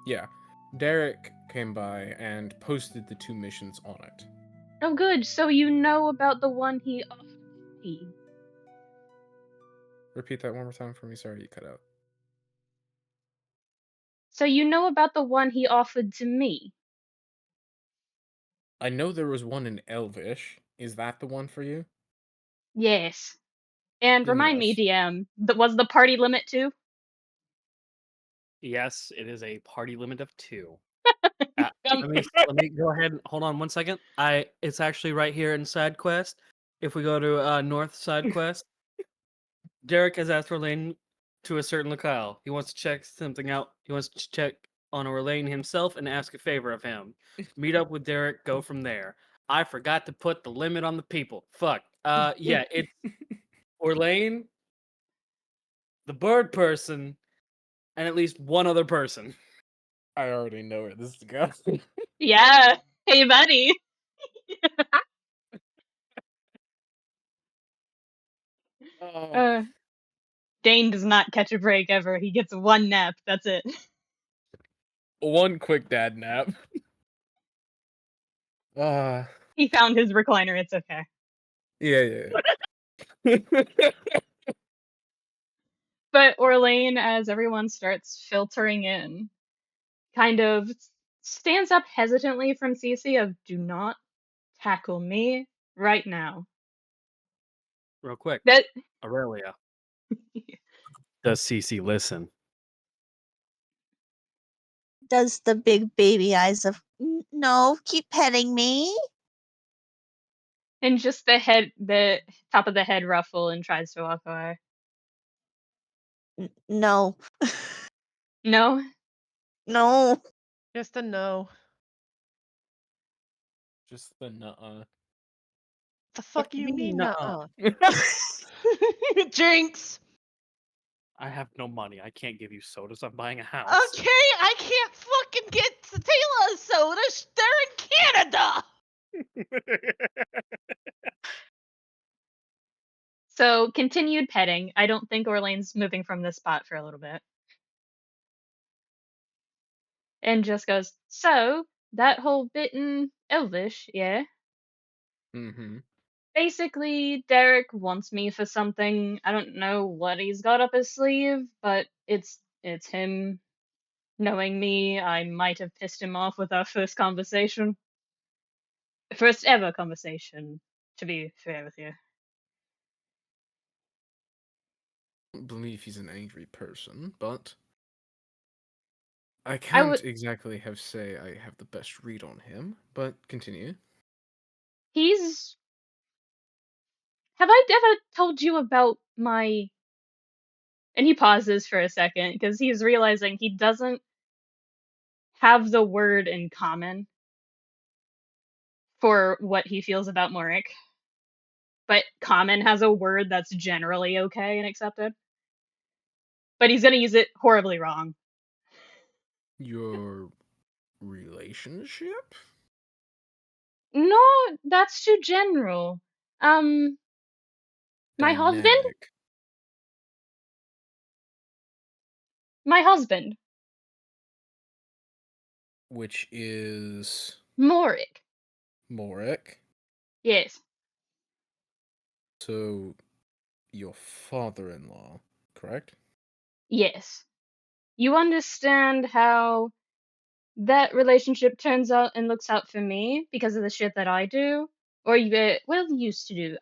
Yeah. Derek came by and posted the 2 missions on it. Oh good, so you know about the one he offered me. Repeat that one more time for me. Sorry, you cut out. So you know about the one he offered to me? I know there was one in Elvish. Is that the one for you? Yes. And Then remind me, yes. DM, was the party limit 2? Yes, it is a party limit of 2. Um, Let me go ahead and hold on one second. It's actually right here in side quest. If we go to North side quest, Derek has asked Relyn to a certain locale. He wants to check something out. He wants to check on Orlain himself and ask a favor of him. Meet up with Derek, go from there. I forgot to put the limit on the people. Fuck. Yeah, it's Orlain, the bird person, and at least one other person. I already know where this is going. Yeah. Hey, buddy. Dane does not catch a break ever. He gets one nap. That's it. One quick dad nap. He found his recliner. It's okay. Yeah. But Orlain, as everyone starts filtering in, kind of stands up hesitantly from Cece of, do not tackle me right now. Real quick, That Aurelia. Does CC listen? Does the big baby eyes of no, keep petting me? and just the top of the head ruffle and tries to walk away. No. No? No. Just a no. Just the nuh-uh. The fuck you mean, nuh-uh? Jinx! I have no money. I can't give you sodas. I'm buying a house. Okay, I can't fucking get Tala soda. They're in Canada! So continued petting. I don't think Orlain's moving from this spot for a little bit. And just goes, so, that whole bit in Elvish, yeah? Mm-hmm. Basically, Derek wants me for something. I don't know what he's got up his sleeve, but it's him knowing me. I might have pissed him off with our first conversation. First ever conversation, to be fair with you. I don't believe he's an angry person, but I I can't would. exactly say I have the best read on him, but continue. He's. Have I ever told you about my. And he pauses for a second because he's realizing he doesn't have the word in common for what he feels about Morik. But common has a word that's generally okay and accepted. But he's gonna use it horribly wrong. Your relationship? No, that's too general. My husband? Dynamic. My husband. Which is Morik. Morik. Yes. So, your father-in-law, correct? Yes. You understand how that relationship turns out and looks out for me because of the shit that I do? Or used to do.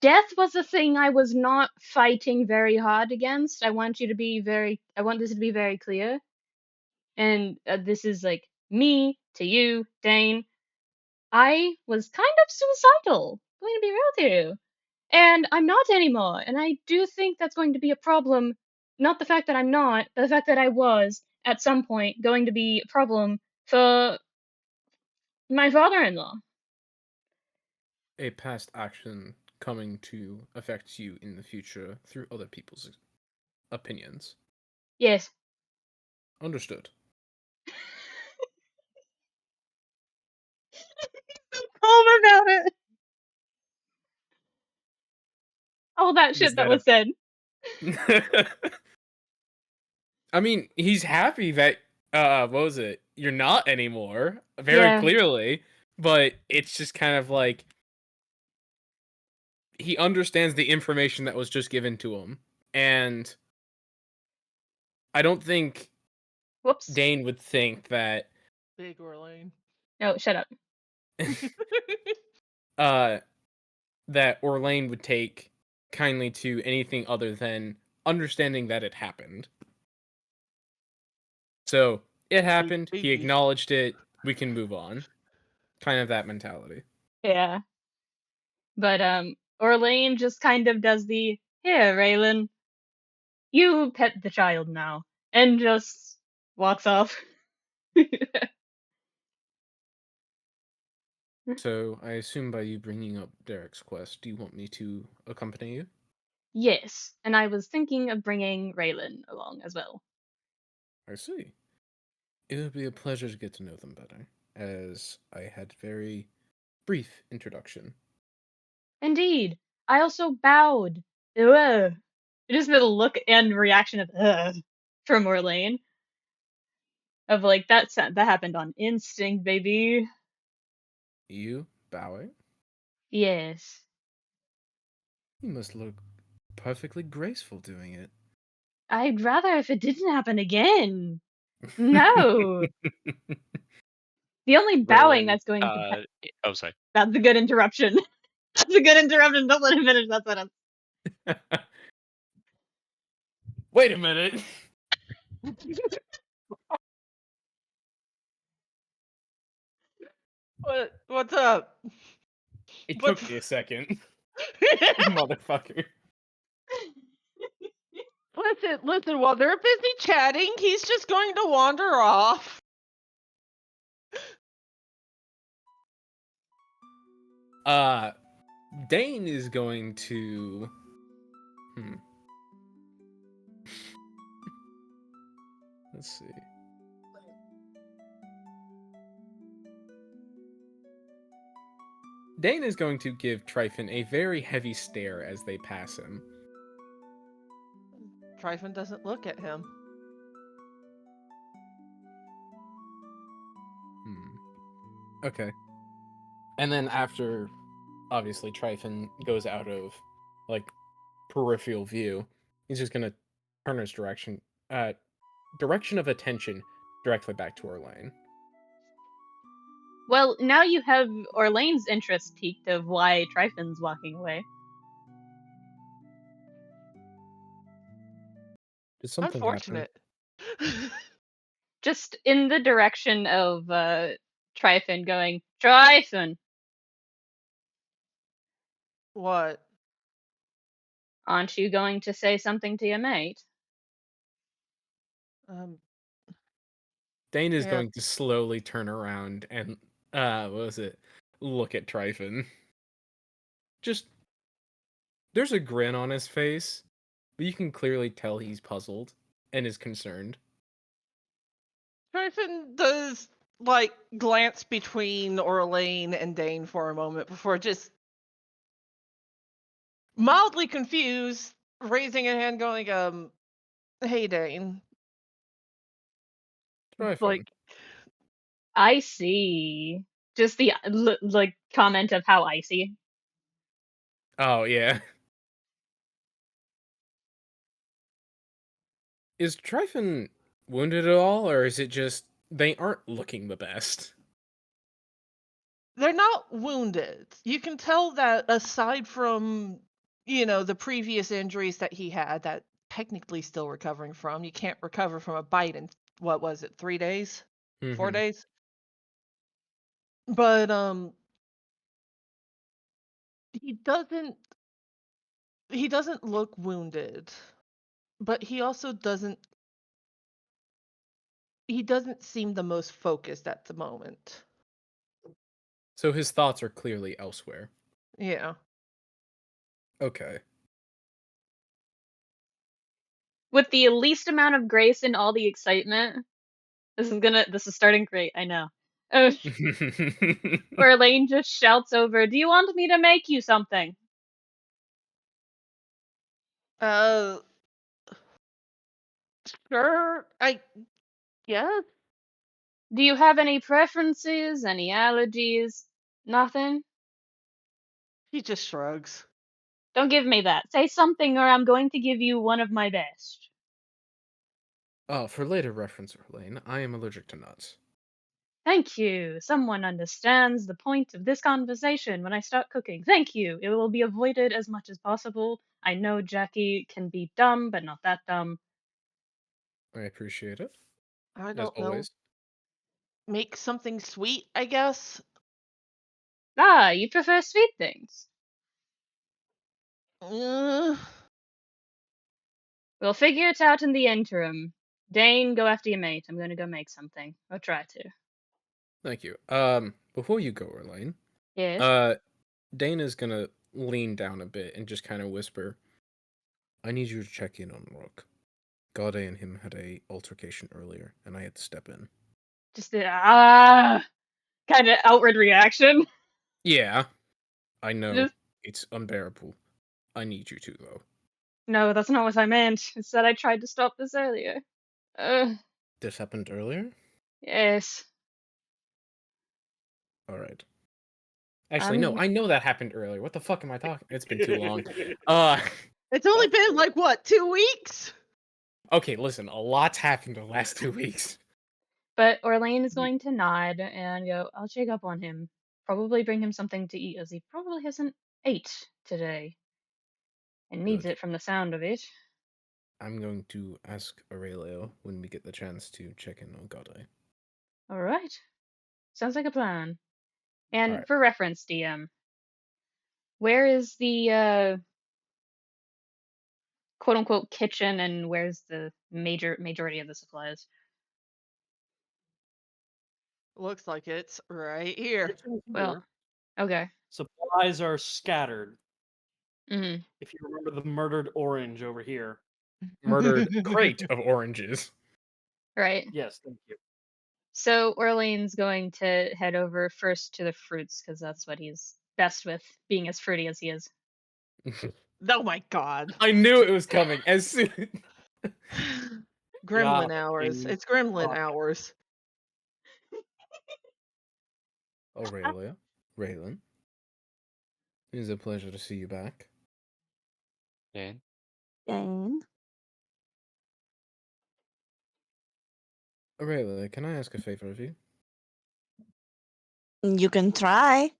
Death was a thing I was not fighting very hard against. I want this to be very clear. And this is like me to you, Dein. I was kind of suicidal. I'm going to be real with you. And I'm not anymore. And I do think that's going to be a problem. Not the fact that I'm not, but the fact that I was, at some point, going to be a problem for my father in law. A past action coming to affect you in the future through other people's opinions. Yes. Understood. Calm about it. All that Is shit that that was said. I mean, he's happy that what was it? You're not anymore, very Yeah. clearly, but it's just kind of like he understands the information that was just given to him, and I don't think Whoops. Dane would think that Big Orlain. No, shut up. that Orlain would take kindly to anything other than understanding that it happened. So it happened. He baby. acknowledged it. We can move on. Kind of that mentality. Yeah. But Orlain just kind of does the here, Relyn. You pet the child now. And just walks off. So I assume by you bringing up Derek's quest, do you want me to accompany you? Yes, and I was thinking of bringing Relyn along as well. I see. It would be a pleasure to get to know them better, as I had very brief introduction. Indeed. I also bowed. Ugh. Just the look and reaction of ugh from Orlain. Of like that happened on instinct, baby. You bowing? Yes. You must look perfectly graceful doing it. I'd rather if it didn't happen again. No. The only bowing Relyn, that's going to happen. oh, sorry. That's a good interruption. That's a good interruption. Don't let him finish that sentence. Wait a minute. What's up? It What- took me a second. Motherfucker. Listen, while they're busy chatting, he's just going to wander off. Dein is going to. Let's see. Dein is going to give Tryphon a very heavy stare as they pass him. Tryphon doesn't look at him. Okay. And then after, obviously, Tryphon goes out of, like, peripheral view, he's just gonna turn his direction of attention directly back to Orlain. Well, now you have Orlain's interest piqued of why Tryphon's walking away. Did something happen? Unfortunate. Just in the direction of Tryphon going, Tryphon, What? aren't you going to say something to your mate? Dein is Yeah. going to slowly turn around and, what was it? Look at Tryphon. Just, there's a grin on his face, but you can clearly tell he's puzzled and is concerned. Tryphon does, like, glance between Orlain and Dein for a moment before just mildly confused, raising a hand going, hey, Dein. Tryphon. Like, Icy. Just the like comment of how icy. Oh, yeah. Is Tryphon wounded at all, or is it just they aren't looking the best? they're not wounded. You can tell that aside from, the previous injuries that he had that technically still recovering from, you can't recover from a bite in, what was it, 3 days? 4 Mhm. days? But, he doesn't look wounded, but he also doesn't seem the most focused at the moment. So his thoughts are clearly elsewhere. Yeah. Okay. With the least amount of grace and all the excitement. This is starting great, I know. Orlain just shouts over, do you want me to make you something? Sure, I guess. Do you have any preferences, any allergies? Nothing? He just shrugs. Don't give me that. Say something or I'm going to give you one of my best. Oh, for later reference, Orlain, I am allergic to nuts. Thank you. Someone understands the point of this conversation when I start cooking. Thank you. It will be avoided as much as possible. I know Jackie can be dumb, but not that dumb. I appreciate it, I as don't know. always. Make something sweet, I guess. Ah, you prefer sweet things. Uh, We'll figure it out in the interim. Dane, go after your mate. I'm gonna go make something. Or try to. Thank you. Before you go, Orlain, Yes? Dana's gonna lean down a bit and just kind of whisper, I need you to check in on Rook. Gade and him had a altercation earlier, and I had to step in. Just kind of outward reaction. Yeah, I know. Just, It's unbearable. I need you to, though. no, that's not what I meant. It's that I tried to stop this earlier. This happened earlier? Yes. Alright. Actually, no, I know that happened earlier. What the fuck am I talking? It's been too long. it's only been like what, 2 weeks? Okay, listen, a lot's happened in the last 2 weeks. But Orlain is going to nod and go, I'll check up on him. Probably bring him something to eat, as he probably hasn't ate today. And needs Good. it from the sound of it. I'm going to ask Aurelia when we get the chance to check in on Gade. Alright. Sounds like a plan. And Alright. for reference, DM, where is the quote unquote kitchen and where's the majority of the supplies? Looks like it's right here. Well, Okay. Supplies are scattered. hmm If you remember the murdered orange over here. Murdered crate of oranges. Right. Yes, thank you. So Orlain's going to head over first to the fruits because that's what he's best with, being as fruity as he is. Oh my god. I knew it was coming as soon. Gremlin Yeah, hours. and- It's gremlin fuck. hours. Aurelia, Relyn, it is a pleasure to see you back. Dein. Dein. Aurelia, can I ask a favor of you? You can try.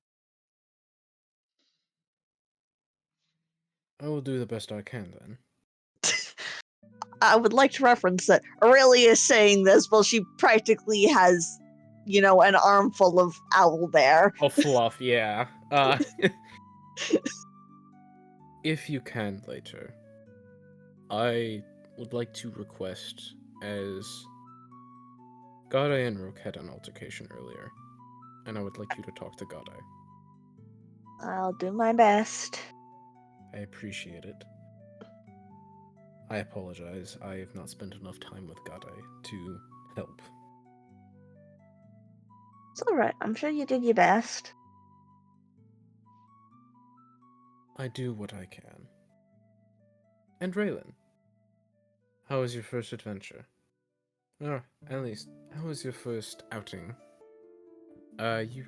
I will do the best I can then. I would like to reference that Aurelia is saying this while she practically has, an armful of owl bear. Oh, fluff, yeah. If you can later, I would like to request, as Godai and Rook had an altercation earlier, and I would like you to talk to Godai. I'll do my best. I appreciate it. I apologize. I have not spent enough time with Godai to help. It's alright. I'm sure you did your best. I do what I can. And Relyn, how was your first adventure? Or, at least, how was your first outing? You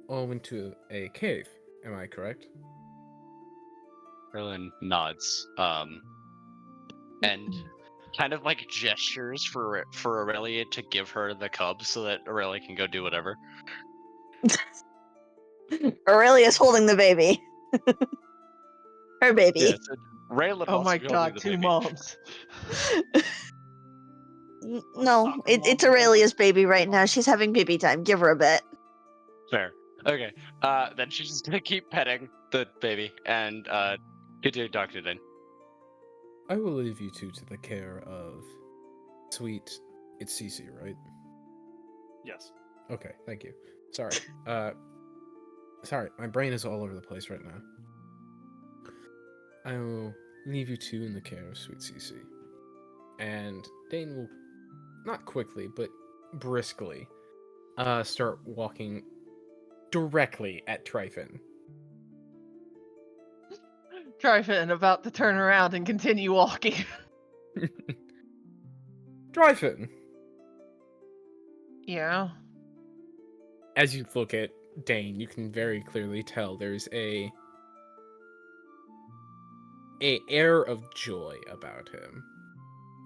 all went to a cave, am I correct? Relyn nods. And kind of like gestures for Aurelia to give her the cub so that Aurelia can go do whatever. Aurelia's holding the baby. Her baby. Yeah, so Relyn Oh wants my to be holding god, the 2 baby. moms. No, it's Aurelia's baby right now. She's having baby time. Give her a bit. Fair. Okay. Then she's just gonna keep petting the baby and continue talking to Dein. I will leave you two to the care of Sweet. It's Cece, right? Yes. Okay, thank you. Sorry. Sorry, my brain is all over the place right now. I will leave you two in the care of Sweet Cece. And Dein will, not quickly, but briskly, start walking directly at Tryphon. Tryphon about to turn around and continue walking. Tryphon! Yeah. As you look at Dein, you can very clearly tell there's a air of joy about him.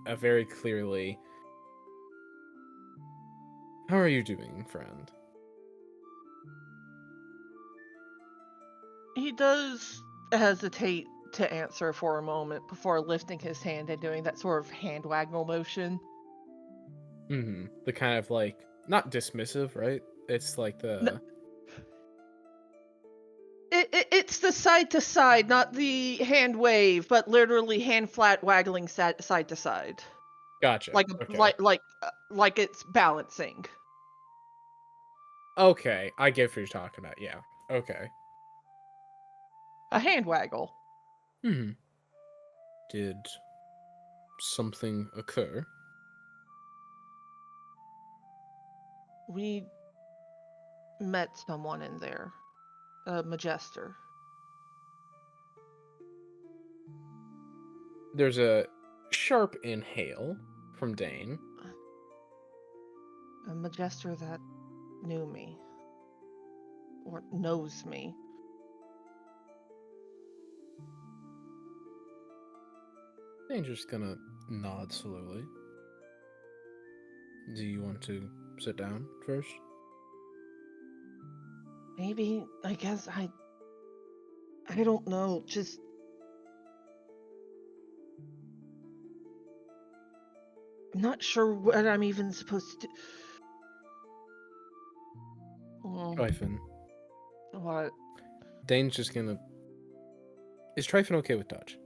A very clearly, how are you doing, friend? He does hesitate to answer for a moment before lifting his hand and doing that sort of hand waggle motion. Mm-hmm. The kind of like, not dismissive, right? It's like the... It's the side to side, not the hand wave, but literally hand flat waggling side to side, Gotcha. like Okay. like it's balancing. Okay, I get what you're talking about. Yeah. Okay. A hand waggle. Hmm. Did something occur? We met someone in there, a Majester. There's a sharp inhale from Dein. A Majester that knew me. Or knows me. Dein's just gonna nod slowly. Do you want to sit down first? Maybe, I guess, I don't know, just... I'm not sure what I'm even supposed to do. Tryphon. What? Dane's just gonna... Is Tryphon okay with touch?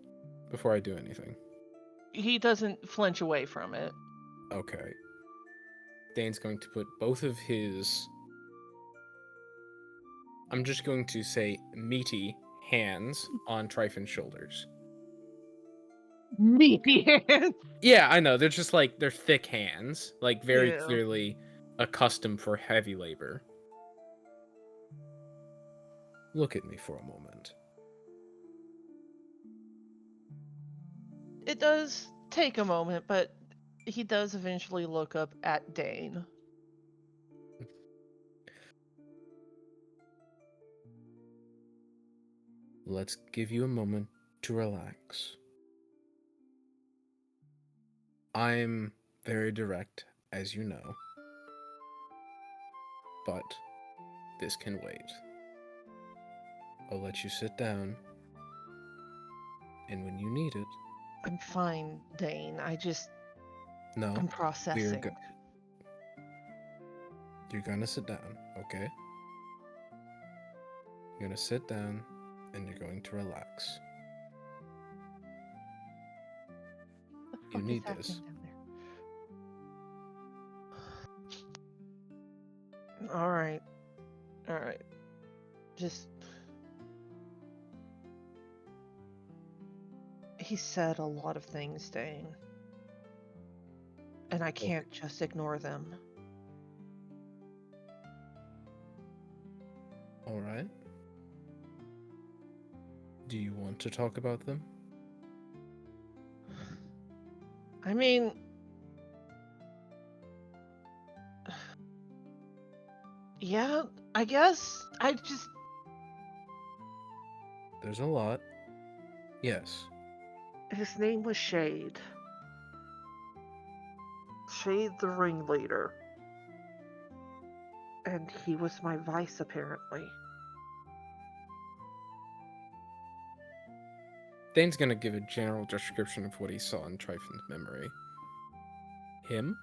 Before I do anything. He doesn't flinch away from it. Okay. Dane's going to put both of his I'm just going to say meaty hands on Tryphon's shoulders. Meaty hands. Yeah, I know. They're just like, they're thick hands, like very Yeah. clearly accustomed for heavy labor. Look at me for a moment. It does take a moment, but he does eventually look up at Dein. Let's give you a moment to relax. I'm very direct, as you know. But this can wait. I'll let you sit down. And when you need it... I'm fine, Dein. I'm No, processing. you're gonna sit down, okay? You're gonna sit down, and you're going to relax. What the You fuck is need happening this. down there? Alright. Just... He said a lot of things, Dein. And I can't just ignore them. Alright. Do you want to talk about them? I mean... Yeah, I guess. There's a lot. Yes. His name was Shade. Shade the ringleader. And he was my vice, apparently. Dane's gonna give a general description of what he saw in Tryphon's memory. Him?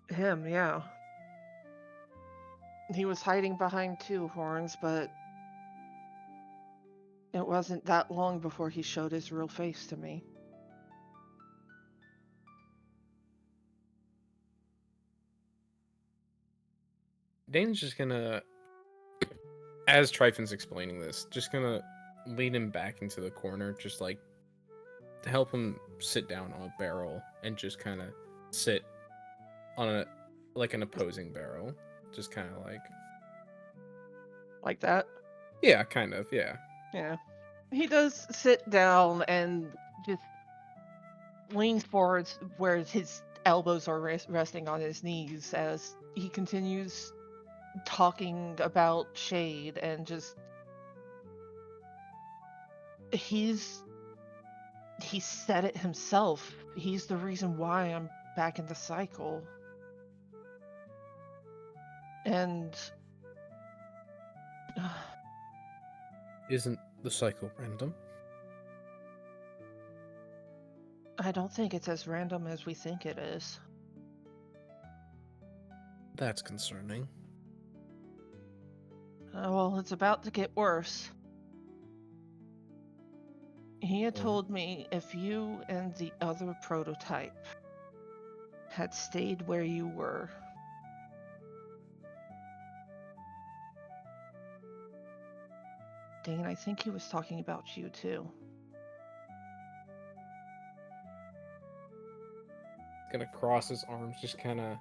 Him, yeah. He was hiding behind two horns, but it wasn't that long before he showed his real face to me. Dane's just gonna, as Tryphon's explaining this, just gonna lead him back into the corner, just like to help him sit down on a barrel and just kind of sit on an opposing barrel. Just kind of like... Like that? Yeah, kind of, yeah. Yeah. He does sit down and just leans forward where his elbows are resting on his knees as he continues talking about Shade and just... He said it himself. He's the reason why I'm back in the cycle. And... Isn't the cycle random? I don't think it's as random as we think it is. That's concerning. Well, it's about to get worse. He had told me if you and the other prototype had stayed where you were, Dein, I think he was talking about you too. Gonna cross his arms, just kind of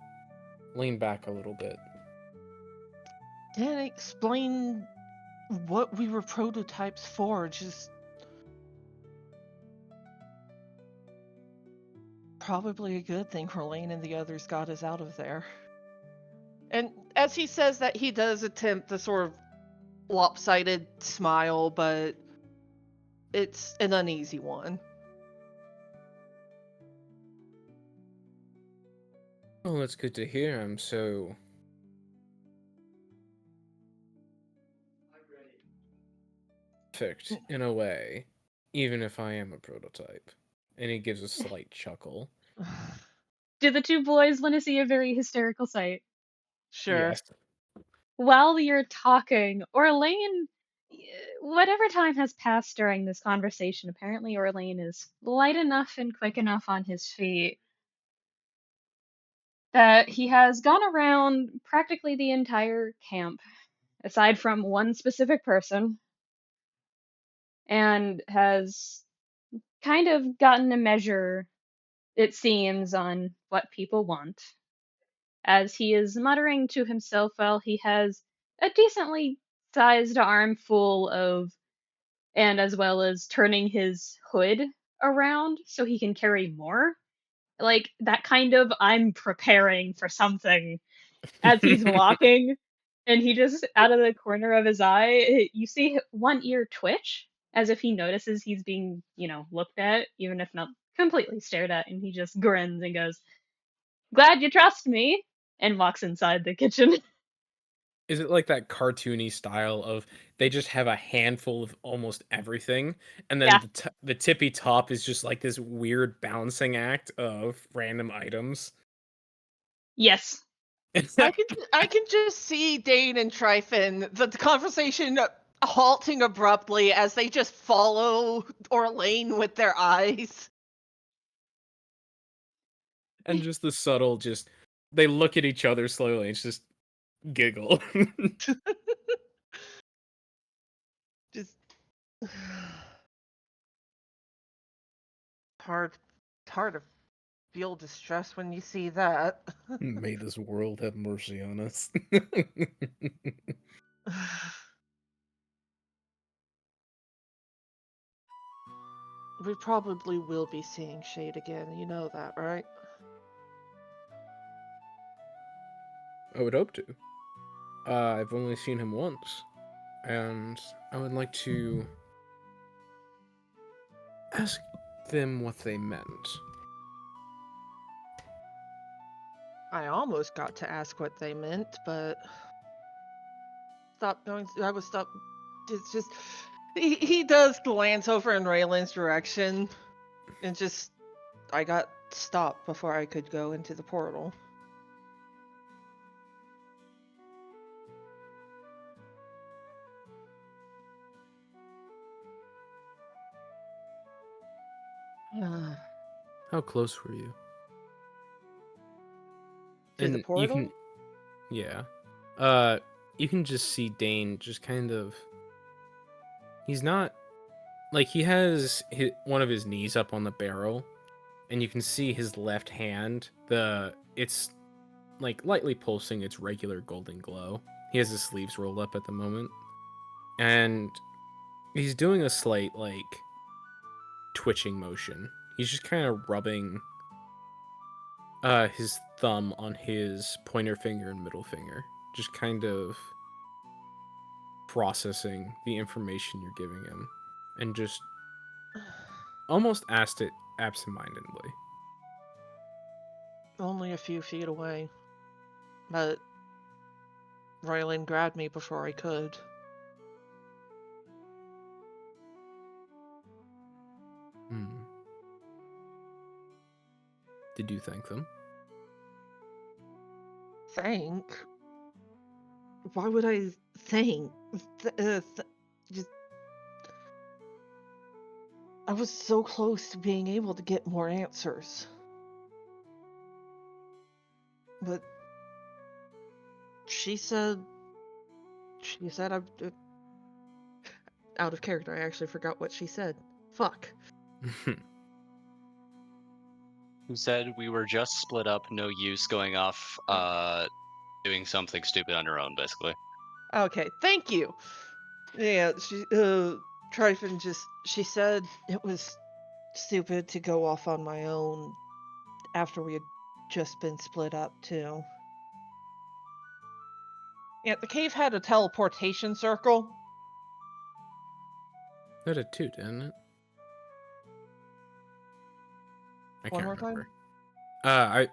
lean back a little bit. Didn't explain what we were prototypes for, just... Probably a good thing Orlain and the others got us out of there. And as he says that, he does attempt the sort of lopsided smile, but it's an uneasy one. Oh, that's good to hear. I'm so... perfect, in a way, even if I am a prototype. And he gives a slight chuckle. Do the two boys want to see a very hysterical sight? Sure. Yes. While you're talking, Orlain, whatever time has passed during this conversation, apparently Orlain is light enough and quick enough on his feet that he has gone around practically the entire camp aside from one specific person, and has kind of gotten a measure, it seems, on what people want, as he is muttering to himself while he has a decently sized armful of, and as well as turning his hood around so he can carry more. Like, that kind of, I'm preparing for something as he's walking. And he just, out of the corner of his eye, you see one ear twitch as if he notices he's being, looked at, even if not completely stared at. And he just grins and goes, "Glad you trust me," and walks inside the kitchen. Is it like that cartoony style of they just have a handful of almost everything, and then Yeah. the tippy top is just like this weird balancing act of random items? Yes. I can just see Dein and Tryphon, the conversation halting abruptly as they just follow Orlain with their eyes. And just the subtle, just they look at each other slowly. It's just giggle. Just hard to feel distress when you see that. May this world have mercy on us. We probably will be seeing Shade again, you know that, right? I would hope to. I've only seen him once, and I would like to ask them what they meant. I almost got to ask what they meant, but it's just he does glance over in Relyn's direction and just I got stopped before I could go into the portal. How close were you? To the portal? You can, yeah. You can just see Dein just kind of. He's not like he has one of his knees up on the barrel, and you can see his left hand. It's like lightly pulsing its regular golden glow. He has his sleeves rolled up at the moment, and he's doing a slight like twitching motion. He's just kind of rubbing his thumb on his pointer finger and middle finger, just kind of processing the information you're giving him, and just almost asked it absentmindedly. Only a few feet away. But Relyn grabbed me before I could. Did you thank them? Thank? Why would I thank? Just I was so close to being able to get more answers. But she said I'm out of character. I actually forgot what she said. Fuck. Who said we were just split up, no use going off, doing something stupid on your own, basically. Okay, thank you. Yeah, Tryphon she said it was stupid to go off on my own after we had just been split up too. Yeah, the cave had a teleportation circle. That had two, didn't it? I One can't more remember. I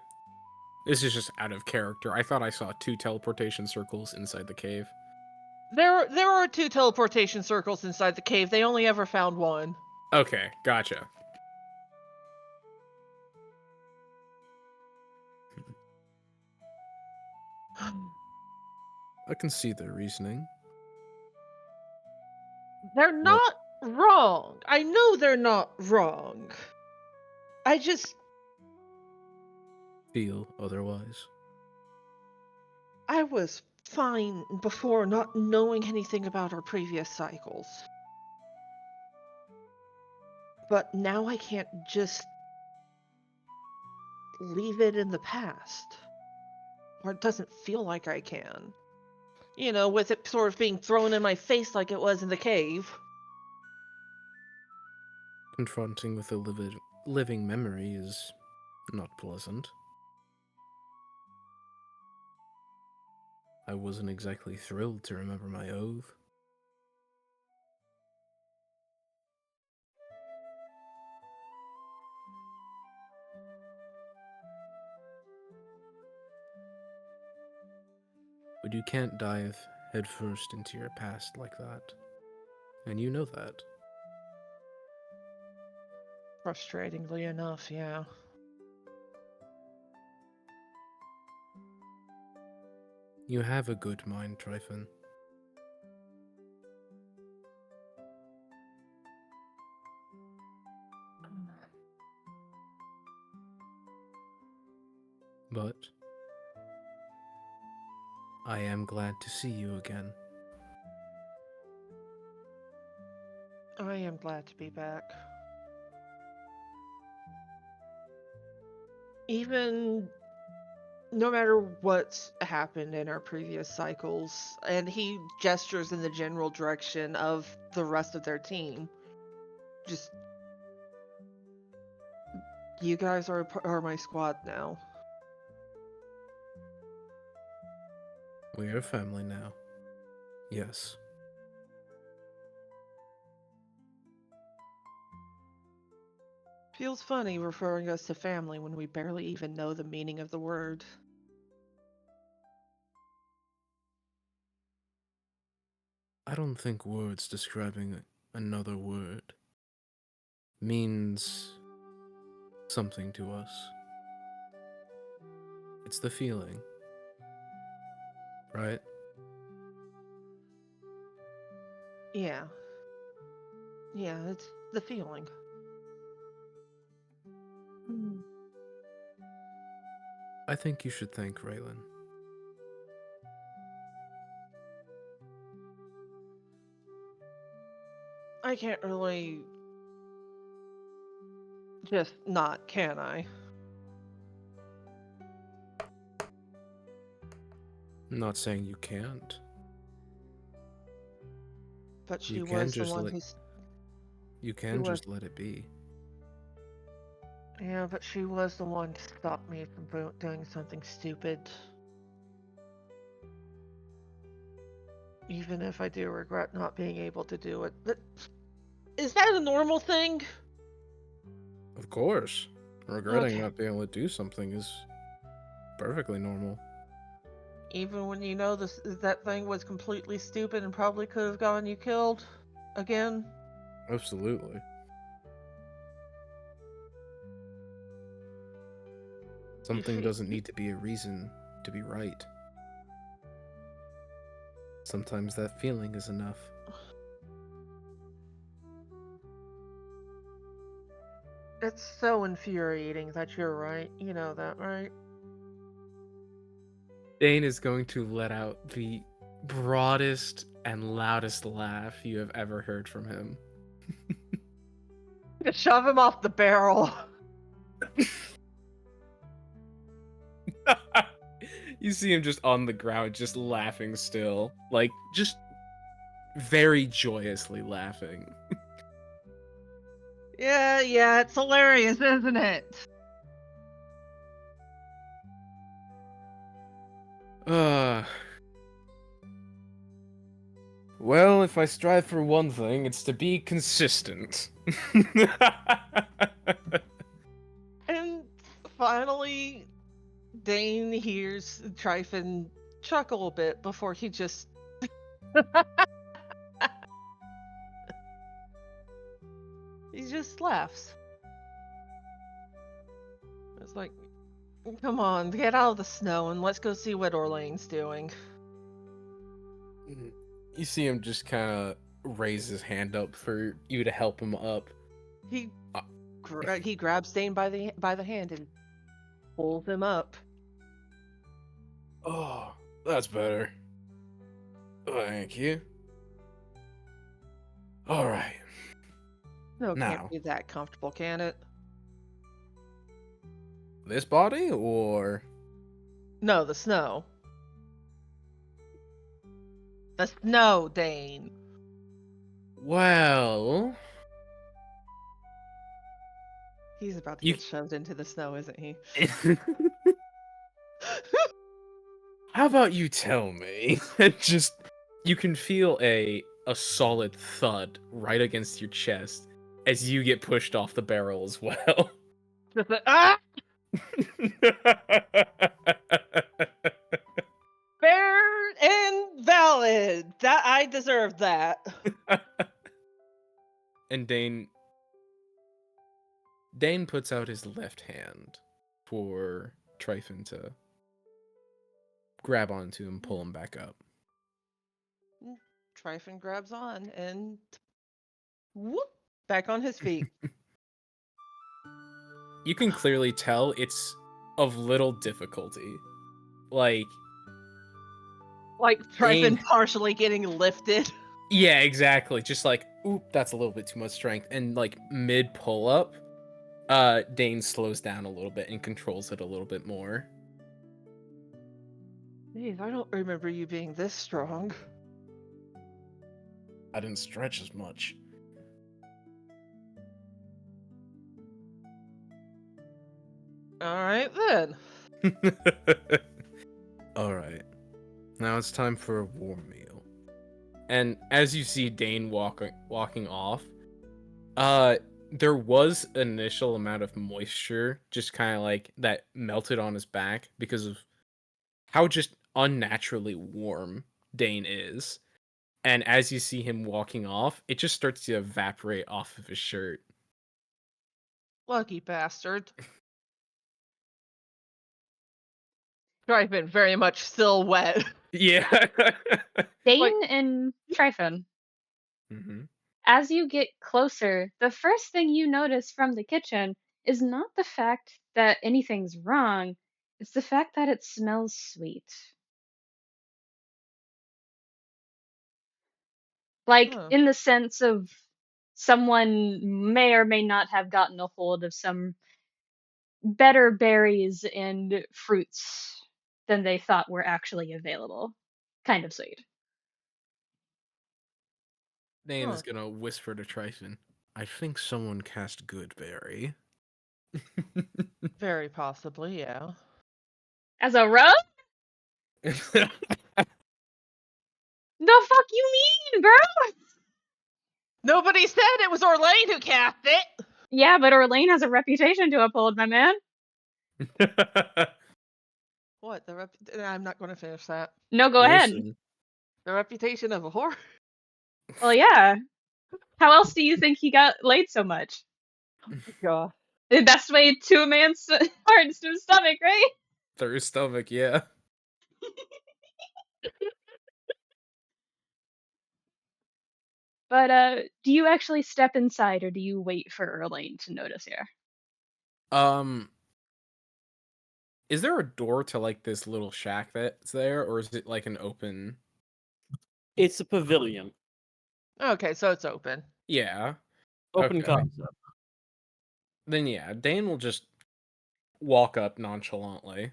This is just out of character. I thought I saw 2 teleportation circles inside the cave. There were 2 teleportation circles inside the cave. They only ever found one. Okay, gotcha. I can see their reasoning. They're not wrong. I know they're not wrong. I just Feel otherwise. I was fine before not knowing anything about our previous cycles. But now I can't just leave it in the past. Or it doesn't feel like I can. You know, with it sort of being thrown in my face like it was in the cave. Confronting with a living memory is not pleasant. I wasn't exactly thrilled to remember my oath. But you can't dive headfirst into your past like that. And you know that. Frustratingly enough, yeah. You have a good mind, Tryphon. But I am glad to see you again. I am glad to be back. Even no matter what's happened in our previous cycles, and he gestures in the general direction of the rest of their team. Just, you guys are my squad now. We are family now. Yes. Feels funny referring us to family when we barely even know the meaning of the word. I don't think words describing another word means something to us. It's the feeling, right? Yeah. Yeah, it's the feeling. I think you should thank Relyn. I can't really just not, can I? I'm not saying you can't. But she You can was the just one let who's. you She can was. just let it be. Yeah, but she was the one to stop me from doing something stupid. Even if I do regret not being able to do it. Is that a normal thing? Of course. Regretting Okay. not being able to do something is perfectly normal. Even when you know that thing was completely stupid and probably could have gotten you killed again? Absolutely. Something doesn't need to be a reason to be right. Sometimes that feeling is enough. It's so infuriating that you're right. You know that, right? Dein is going to let out the broadest and loudest laugh you have ever heard from him. To shove him off the barrel. You see him just on the ground, just laughing still. Like, just very joyously laughing. Yeah, it's hilarious, isn't it? Well, if I strive for one thing, it's to be consistent. And finally, Dane hears Tryphon chuckle a bit before he just. He just laughs. It's like, come on, get out of the snow and let's go see what Orlain's doing. You see him just kind of raise his hand up for you to help him up. He grabs Dane by the hand and pulls him up. Oh, that's better. Thank you. All right. No, it Now. can't be that comfortable, can it? This body or No, the snow. The snow, Dane. well, He's about to You- get shoved into the snow, isn't he? how about you tell me? And just you can feel a solid thud right against your chest as you get pushed off the barrel as well. Just like, ah! Fair and valid. That I deserve that. And Dane puts out his left hand for Tryphon to grab onto and pull him back up. Tryphon grabs on and whoop, back on his feet. You can clearly tell it's of little difficulty. Like Tryphon Dane- partially getting lifted. yeah, exactly. Just like, oop, that's a little bit too much strength. And like mid pull up, Dane slows down a little bit and controls it a little bit more. Jeez, I don't remember you being this strong. I didn't stretch as much. Alright then. Alright. Now it's time for a warm meal. And as you see Dane walking off, there was an initial amount of moisture just kind of like that melted on his back because of how just unnaturally warm Dane is. And as you see him walking off, it just starts to evaporate off of his shirt. Lucky bastard. Tryphon very much still wet. Yeah. Dein and Tryphon, Mm-hmm. as you get closer, the first thing you notice from the kitchen is not the fact that anything's wrong, it's the fact that it smells sweet. Like, Huh. in the sense of someone may or may not have gotten a hold of some better berries and fruits than they thought were actually available. Kind of sweet. Dane Huh. is gonna whisper to Tryphon, I think someone cast Goodberry. Very possibly, yeah. As a rogue? The fuck you mean, bro? Nobody said it was Orlain who cast it! Yeah, but Orlain has a reputation to uphold, my man. What? I'm not going to finish that. No, go ahead. Listen, The reputation of a whore? Well, yeah. How else do you think he got laid so much? God. The best way to a man's heart is to his stomach, right? through his stomach, yeah. But do you actually step inside, or do you wait for Orlain to notice here? Is there a door to like this little shack that's there, or is it like an open? It's a pavilion. Okay, so it's open. Yeah. Open Okay. concept. Then yeah, Dane will just walk up nonchalantly.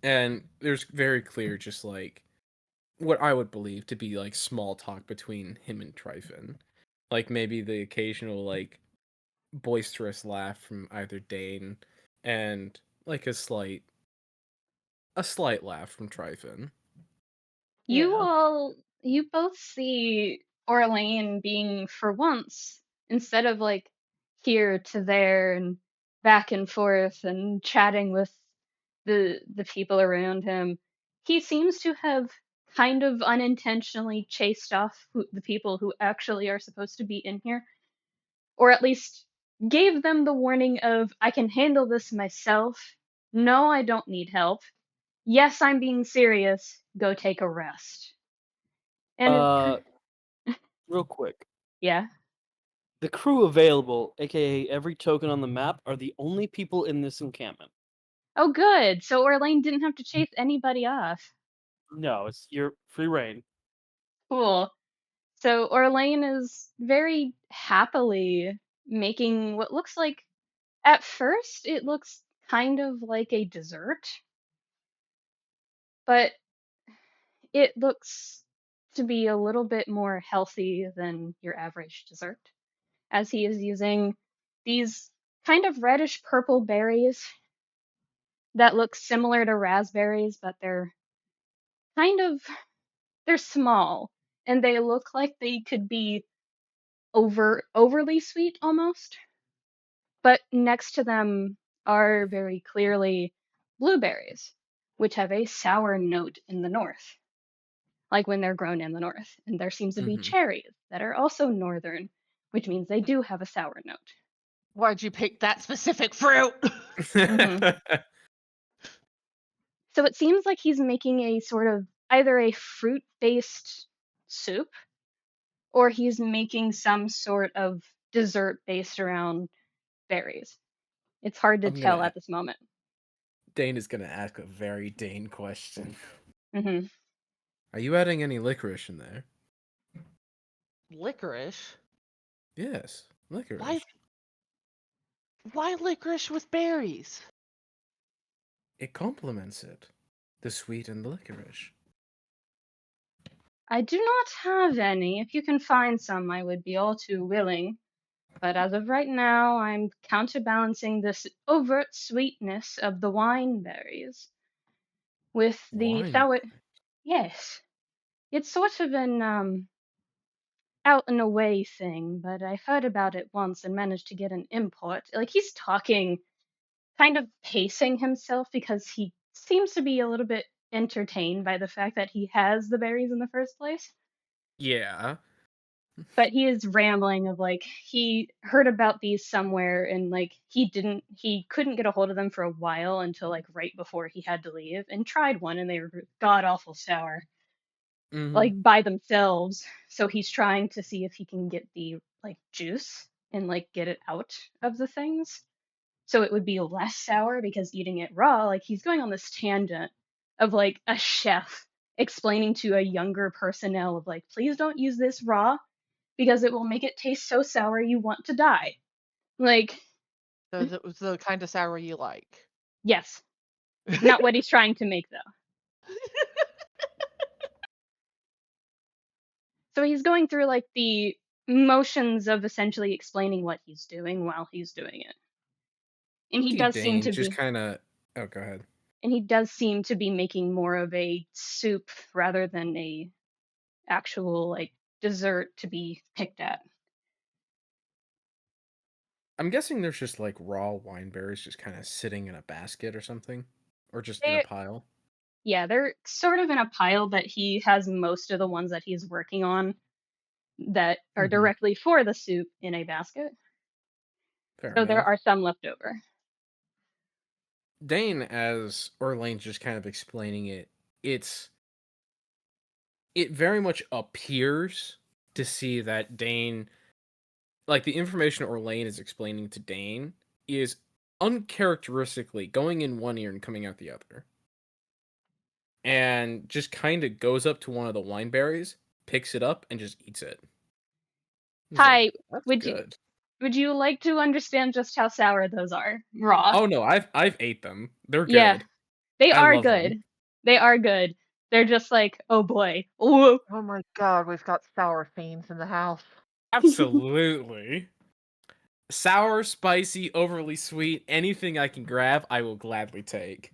And there's very clear just like what I would believe to be like small talk between him and Tryphon. Like maybe the occasional like boisterous laugh from either Dane and like a slight laugh from Tryphon. You both see Orlain being, for once, instead of like here to there and back and forth and chatting with the people around him, he seems to have kind of unintentionally chased off the people who actually are supposed to be in here, or at least gave them the warning of, I can handle this myself. No, I don't need help. Yes, I'm being serious. Go take a rest. And Real quick. yeah. The crew available, aka every token on the map, are the only people in this encampment. Oh, good. So Orlain didn't have to chase anybody off. No, it's your free reign. Cool. So Orlain is very happily making what looks like, at first, it looks kind of like a dessert, but it looks to be a little bit more healthy than your average dessert, as he is using these kind of reddish purple berries that look similar to raspberries, but kind of they're small and they look like they could be overly sweet almost. But next to them are very clearly blueberries, which have a sour note in the north, like when they're grown in the north. And there seems to be Mhm. cherries that are also northern, which means they do have a sour note. Why'd you pick that specific fruit? So it seems like he's making a sort of either a fruit based soup or he's making some sort of dessert based around berries. It's hard to I'm tell gonna. at this moment. Dane is gonna ask a very Dane question. hmm Are you adding any licorice in there? Licorice? Yes, Why? licorice. Why licorice with berries? It complements it. The sweet and the licorice. I do not have any. If you can find some, I would be all too willing. But as of right now, I'm counterbalancing this overt sweetness of the wine berries with the Wine. sour. Yes, it's sort of an out and away thing, but I heard about it once and managed to get an import. Like he's talking, kind of pacing himself because he seems to be a little bit entertained by the fact that he has the berries in the first place. Yeah. But he is rambling of like he heard about these somewhere and like he couldn't get a hold of them for a while until like right before he had to leave and tried one and they were god awful sour Mm-hmm. like by themselves. So he's trying to see if he can get the like juice and like get it out of the things so it would be less sour because eating it raw, like he's going on this tangent of like a chef explaining to a younger personnel of like please don't use this raw because it will make it taste so sour you want to die. Like, So the kind of sour you like. yes, not what he's trying to make though. So he's going through like the motions of essentially explaining what he's doing while he's doing it. And he See does seem Dane to just be kind of. Oh, go ahead. and he does seem to be making more of a soup rather than a actual like dessert to be picked at. I'm guessing there's just like raw wine berries just kind of sitting in a basket or something, or just in a They pile. Yeah, they're sort of in a pile, but he has most of the ones that he's working on that are Mm-hmm. directly for the soup in a basket. Fair So there enough. are some left over. Dane, as Orlain's just kind of explaining it, it very much appears to see that Dane, like the information Orlain is explaining to Dane, is uncharacteristically going in one ear and coming out the other. And just kind of goes up to one of the wine berries, picks it up, and just eats it. He's like, Hi, that's would you good. would you like to understand just how sour those are? Raw. Oh no, I've ate them. They're Yeah, good. they I are love them. good. They are good. They're just like, oh boy. Ooh. Oh my god, we've got sour fiends in the house. Absolutely. Sour, spicy, overly sweet, anything I can grab, I will gladly take.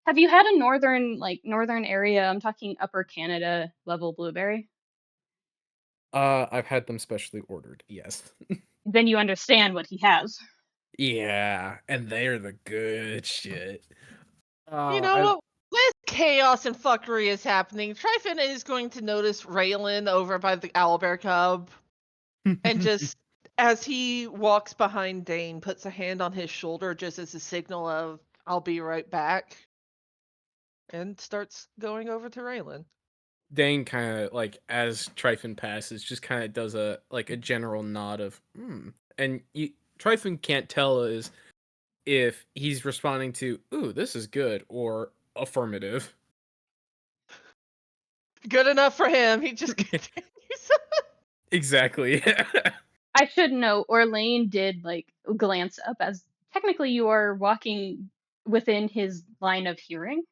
Have you had a northern area, I'm talking upper Canada level blueberry? I've had them specially ordered, yes. Then you understand what he has. Yeah, and they're the good shit. You Uh, know I what? This chaos and fuckery is happening. Tryphon is going to notice Relyn over by the owlbear cub and just, as he walks behind Dane, puts a hand on his shoulder just as a signal of, I'll be right back, and starts going over to Relyn. Dane kind of like as Tryphon passes, just kind of does a general nod of and Tryphon can't tell is if he's responding to "ooh, this is good" or Affirmative. Good enough for him. He just continues. Exactly. I should note, Orlain did like glance up as technically you are walking within his line of hearing.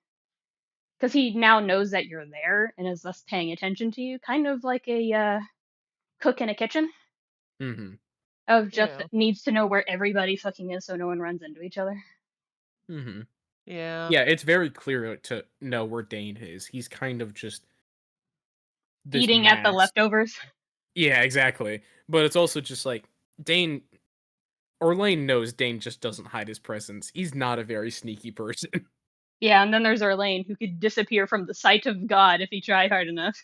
Because he now knows that you're there and is thus paying attention to you, kind of like a cook in a kitchen. Mm-hmm. Of just Yeah. needs to know where everybody fucking is so no one runs into each other. Mm-hmm. Yeah. Yeah, it's very clear to know where Dein is. He's kind of just this Eating at the mass. leftovers. Yeah, exactly. But it's also just like Dein. Orlain knows Dein just doesn't hide his presence. He's not a very sneaky person. Yeah, and then there's Orlain, who could disappear from the sight of God if he tried hard enough.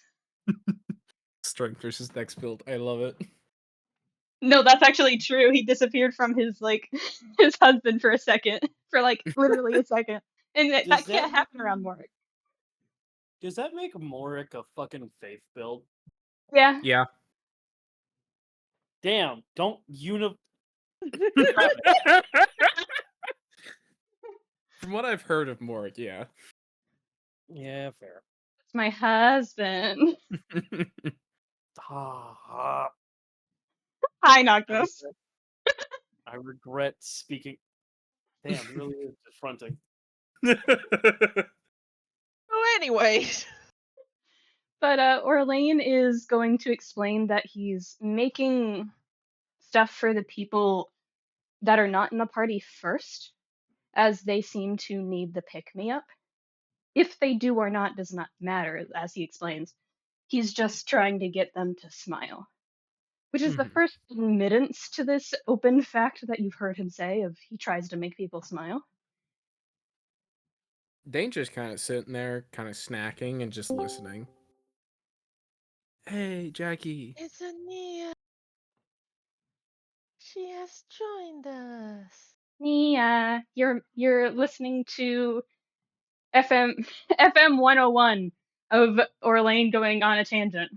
Strength versus dex build. I love it. No, that's actually true. He disappeared from his like his husband for a second, for like literally a second, and that Does can't that- happen around Morik. Does that make Morik a fucking faith build? Yeah, Yeah. Damn, don't From what I've heard of Morik, yeah. Yeah, fair. it's my husband. Ah, Hi, Noctis. I regret speaking. Damn, it really is confronting. Oh, anyways. But Orlain is going to explain that he's making stuff for the people that are not in the party first, as they seem to need the pick me up. If they do or not does not matter, as he explains. He's just trying to get them to smile. Which is the Mhm. first admittance to this open fact that you've heard him say of he tries to make people smile. Dane's just kind of sitting there, kind of snacking and just listening. Hey, Jackie. It's Ania. She has joined us. Yeah, you're listening to FM FM 101 of Orlain going on a tangent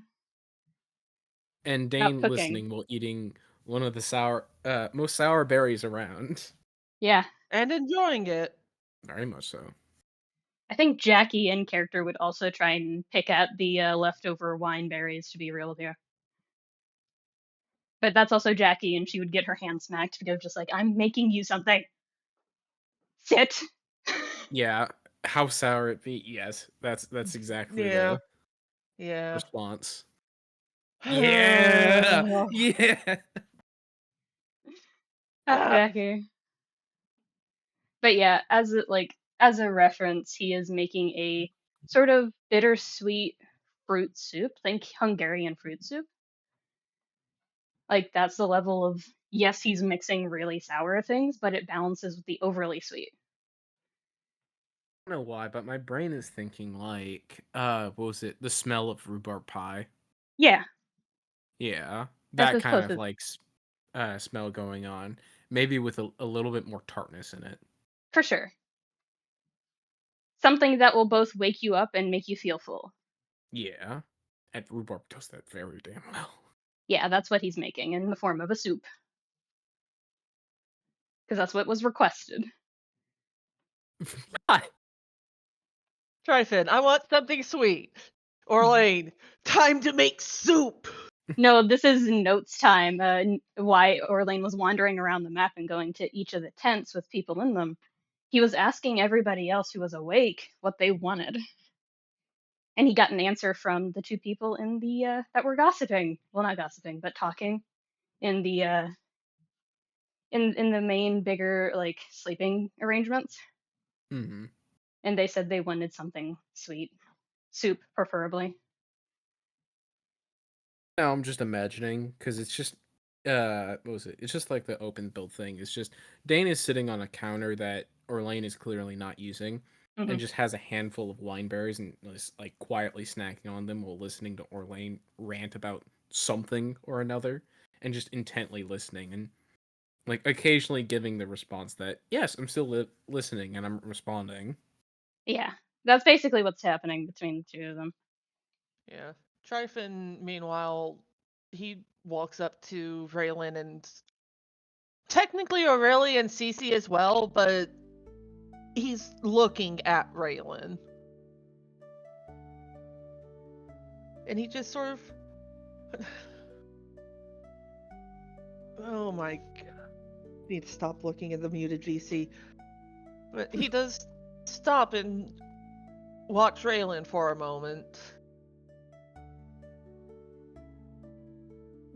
And about Dane cooking. listening while eating one of the most sour berries around. Yeah, And enjoying it. Very much so. I think Jackie in character would also try and pick at the leftover wine berries, to be real with you. But that's also Jackie, and she would get her hand smacked because just like, I'm making you something. Sit. Yeah, how sour it be? Yes, that's exactly Yeah. the Yeah. response. Yeah, yeah. Jackie. But yeah, as a reference, he is making a sort of bittersweet fruit soup. Think Hungarian fruit soup. Like that's the level of yes, he's mixing really sour things, but it balances with the overly sweet. I don't know why, but my brain is thinking like, what was it? The smell of rhubarb pie. Yeah, Yeah, that's that as kind close of as like smell going on. Maybe with a little bit more tartness in it. for sure. Something that will both wake you up and make you feel full. Yeah, and rhubarb does that very damn well. Yeah, that's what he's making in the form of a soup. Because that's what was requested. Tryphon, I want something sweet. Orlain, time to make soup. No, this is notes time. Why Orlain was wandering around the map and going to each of the tents with people in them. He was asking everybody else who was awake what they wanted, and he got an answer from the two people in the that were gossiping. Well, not gossiping, but talking in the in the main bigger like sleeping arrangements. Mm-hmm. And they said they wanted something sweet, soup preferably. Now I'm just imagining because it's just what was it? It's just like the open build thing. It's just Dane is sitting on a counter that Orlain is clearly not using, Mhm. and just has a handful of wine berries and is like quietly snacking on them while listening to Orlain rant about something or another, and just intently listening and like occasionally giving the response that yes, I'm still listening and I'm responding. Yeah, that's basically what's happening between the two of them. Yeah. Tryphon, meanwhile, he walks up to Relyn and technically Aurelia and Cece as well, but he's looking at Relyn. And he just sort of... Oh my god. I need to stop looking at the muted VC. But he does stop and watch Relyn for a moment.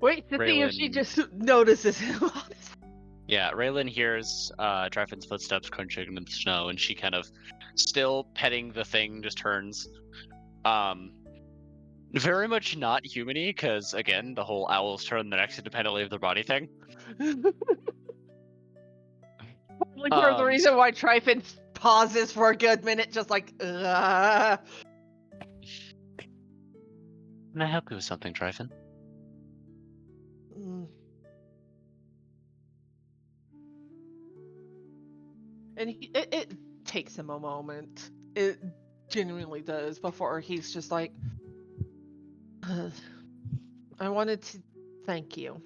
Wait to see if she Relyn- just notices him. Yeah, Relyn hears Tryphon's footsteps crunching in the snow, and she kind of, still petting the thing, just turns. Very much not human-y, because, again, the whole owls turn their necks independently of their body thing. Probably part of the reason So- why Tryphon pauses for a good minute, just like, ugh. Can I help you with something, Tryphon? Mm. And it takes him a moment. It genuinely does before he's just like, I wanted to thank you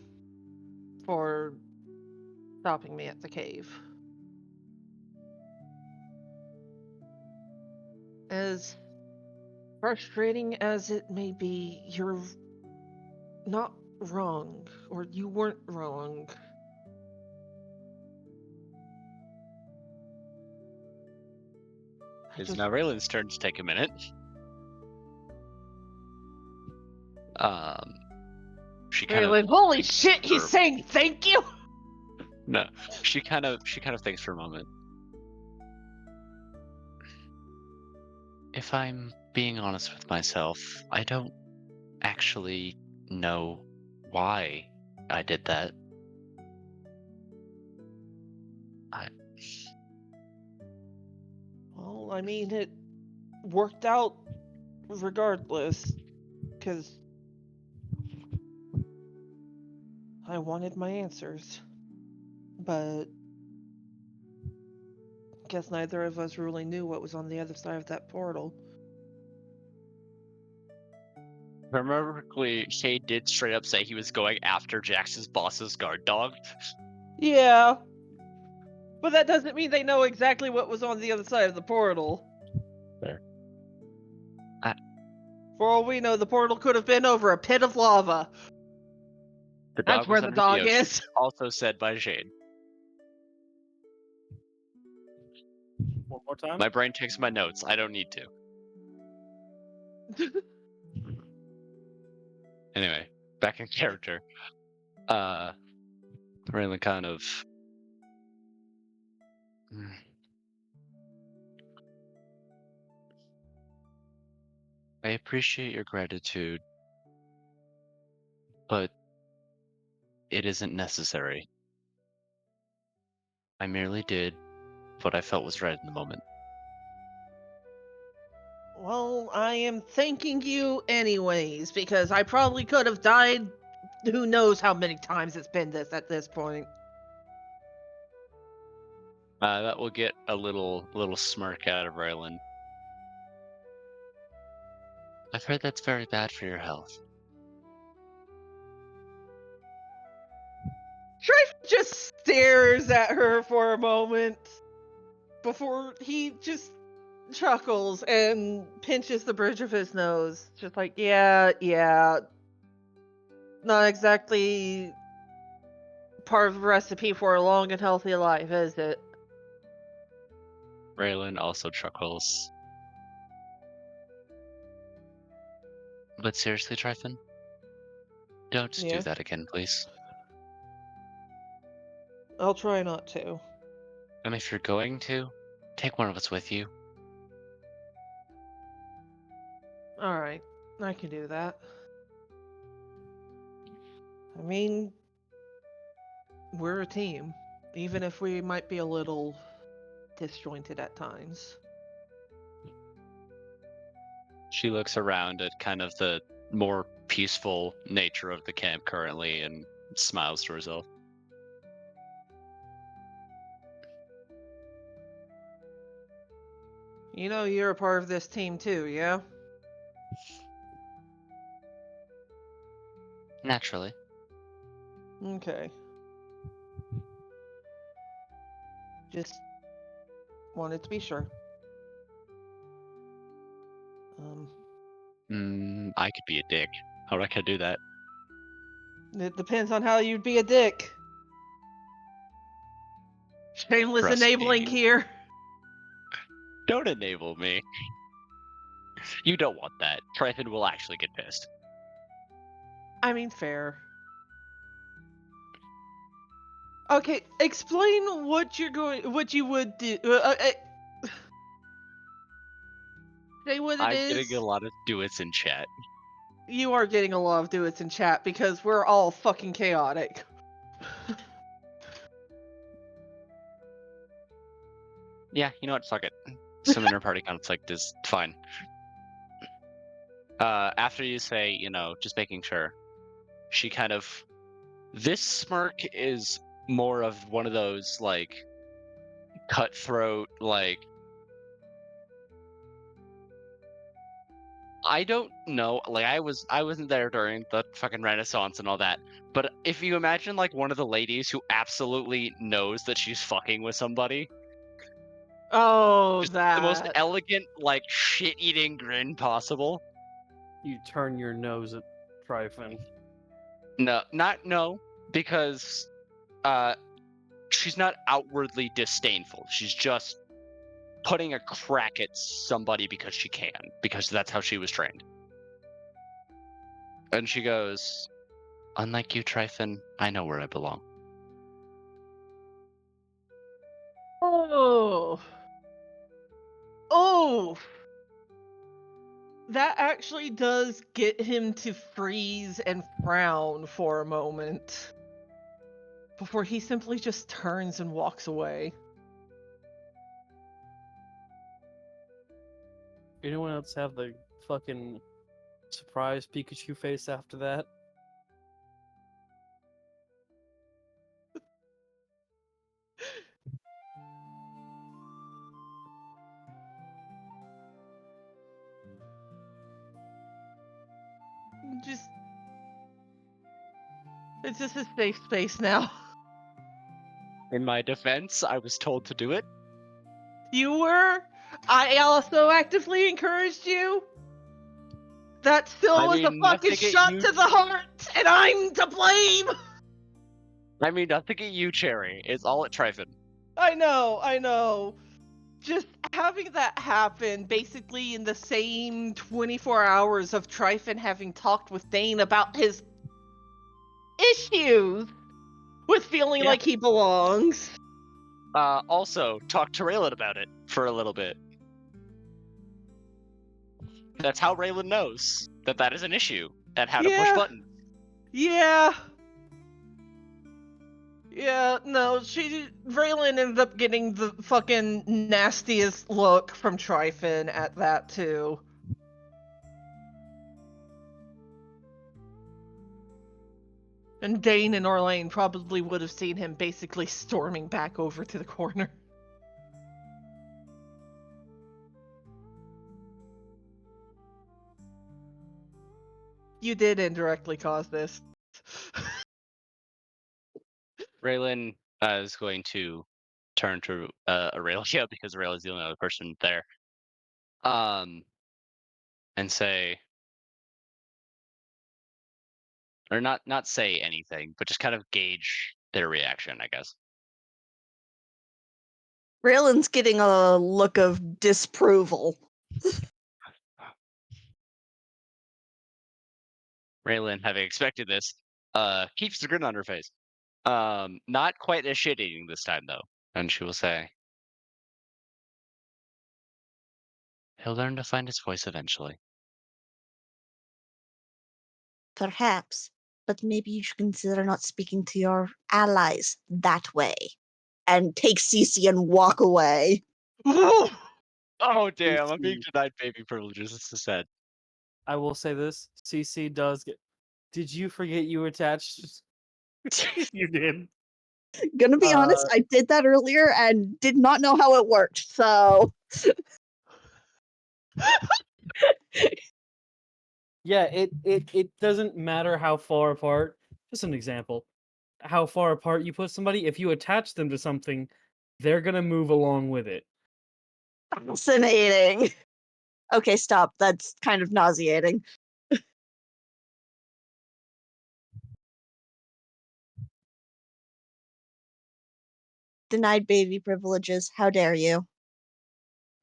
for stopping me at the cave. As frustrating as it may be, you're not wrong, or you weren't wrong. It's now Relyn's turn to take a minute. She kind Relyn, of holy thinks shit, he's for- saying thank you! No, she kind of thinks for a moment. If I'm being honest with myself, I don't actually know why I did that. Well, I mean, it worked out regardless, because I wanted my answers. But guess neither of us really knew what was on the other side of that portal. Remember correctly, Shay did straight up say he was going after Jax's boss's guard dog. Yeah. But that doesn't mean they know exactly what was on the other side of the portal. Fair. For all we know, the portal could have been over a pit of lava. The That's dog where was the under dog ocean, is. also said by Shane. One more time. My brain takes my notes. I don't need to. Anyway, back in character. Relyn kind of. I appreciate your gratitude, but it isn't necessary. I merely did what I felt was right in the moment. Well, I am thanking you anyways, because I probably could have died who knows how many times it's been this at this point. That will get a little smirk out of Relyn. I've heard that's very bad for your health. Tryphon just stares at her for a moment before he just chuckles and pinches the bridge of his nose. Just like, yeah. Not exactly part of the recipe for a long and healthy life, is it? Relyn also chuckles. But seriously, Tryphon? Don't Yeah. do that again, please. I'll try not to. And if you're going to, take one of us with you. Alright, I can do that. I mean, we're a team, even if we might be a little disjointed at times. She looks around at kind of the more peaceful nature of the camp currently and smiles to herself. You know you're a part of this team too, yeah? Naturally. Okay. Just Wanted to be sure. I could be a dick. How do I could do that? It depends on how you'd be a dick. Shameless Trust enabling me. here. Don't enable me. You don't want that. Tryphon will actually get pissed. I mean, fair. Okay, explain what you would do. Say what it I'm is. getting a lot of do-its in chat. You are getting a lot of do-its in chat because we're all fucking chaotic. Yeah, you know what? Fuck it. Some inter-party conflict is fine. After you say, just making sure, she kind of... This smirk is more of one of those, cutthroat, I don't know. I wasn't there during the fucking Renaissance and all that. But if you imagine, one of the ladies who absolutely knows that she's fucking with somebody, Oh, just the most that. elegant, shit-eating grin possible. You turn your nose at Tryphon. No, because she's not outwardly disdainful. She's just putting a crack at somebody because she can, because that's how she was trained. And she goes, "Unlike you, Tryphon, I know where I belong." Oh. Oh. That actually does get him to freeze and frown for a moment before he simply just turns and walks away. Anyone else have the fucking surprise Pikachu face after that? It's just a safe space now. In my defense, I was told to do it. You were? I also actively encouraged you? That still was a fucking shot to the heart, and I'm to blame! I mean, nothing at you, Cherry. It's all at Tryphon. I know. Just having that happen basically in the same 24 hours of Tryphon having talked with Dein about his issues with feeling like he belongs. Also, talk to Relyn about it for a little bit. That's how Relyn knows that is an issue and how to push buttons. Yeah, no, Relyn ended up getting the fucking nastiest look from Tryphon at that too. And Dein and Orlain probably would have seen him basically storming back over to the corner. You did indirectly cause this. Relyn is going to turn to Aurelia because Aurelia's the only other person there. And say, or not say anything, but just kind of gauge their reaction, I guess. Relyn's getting a look of disapproval. Relyn, having expected this, keeps the grin on her face. Not quite as shit-eating this time, though. And she will say, "He'll learn to find his voice eventually." Perhaps, but maybe you should consider not speaking to your allies that way. And take Cece and walk away. Oh, damn, I'm being CC. denied baby privileges. This is sad. I will say this: CC does get. Did you forget you attached? You did. Gonna be honest, I did that earlier and did not know how it worked, so. Yeah, it doesn't matter how far apart. Just an example. How far apart you put somebody, if you attach them to something, they're gonna move along with it. Fascinating. Okay, stop. That's kind of nauseating. Denied baby privileges. How dare you?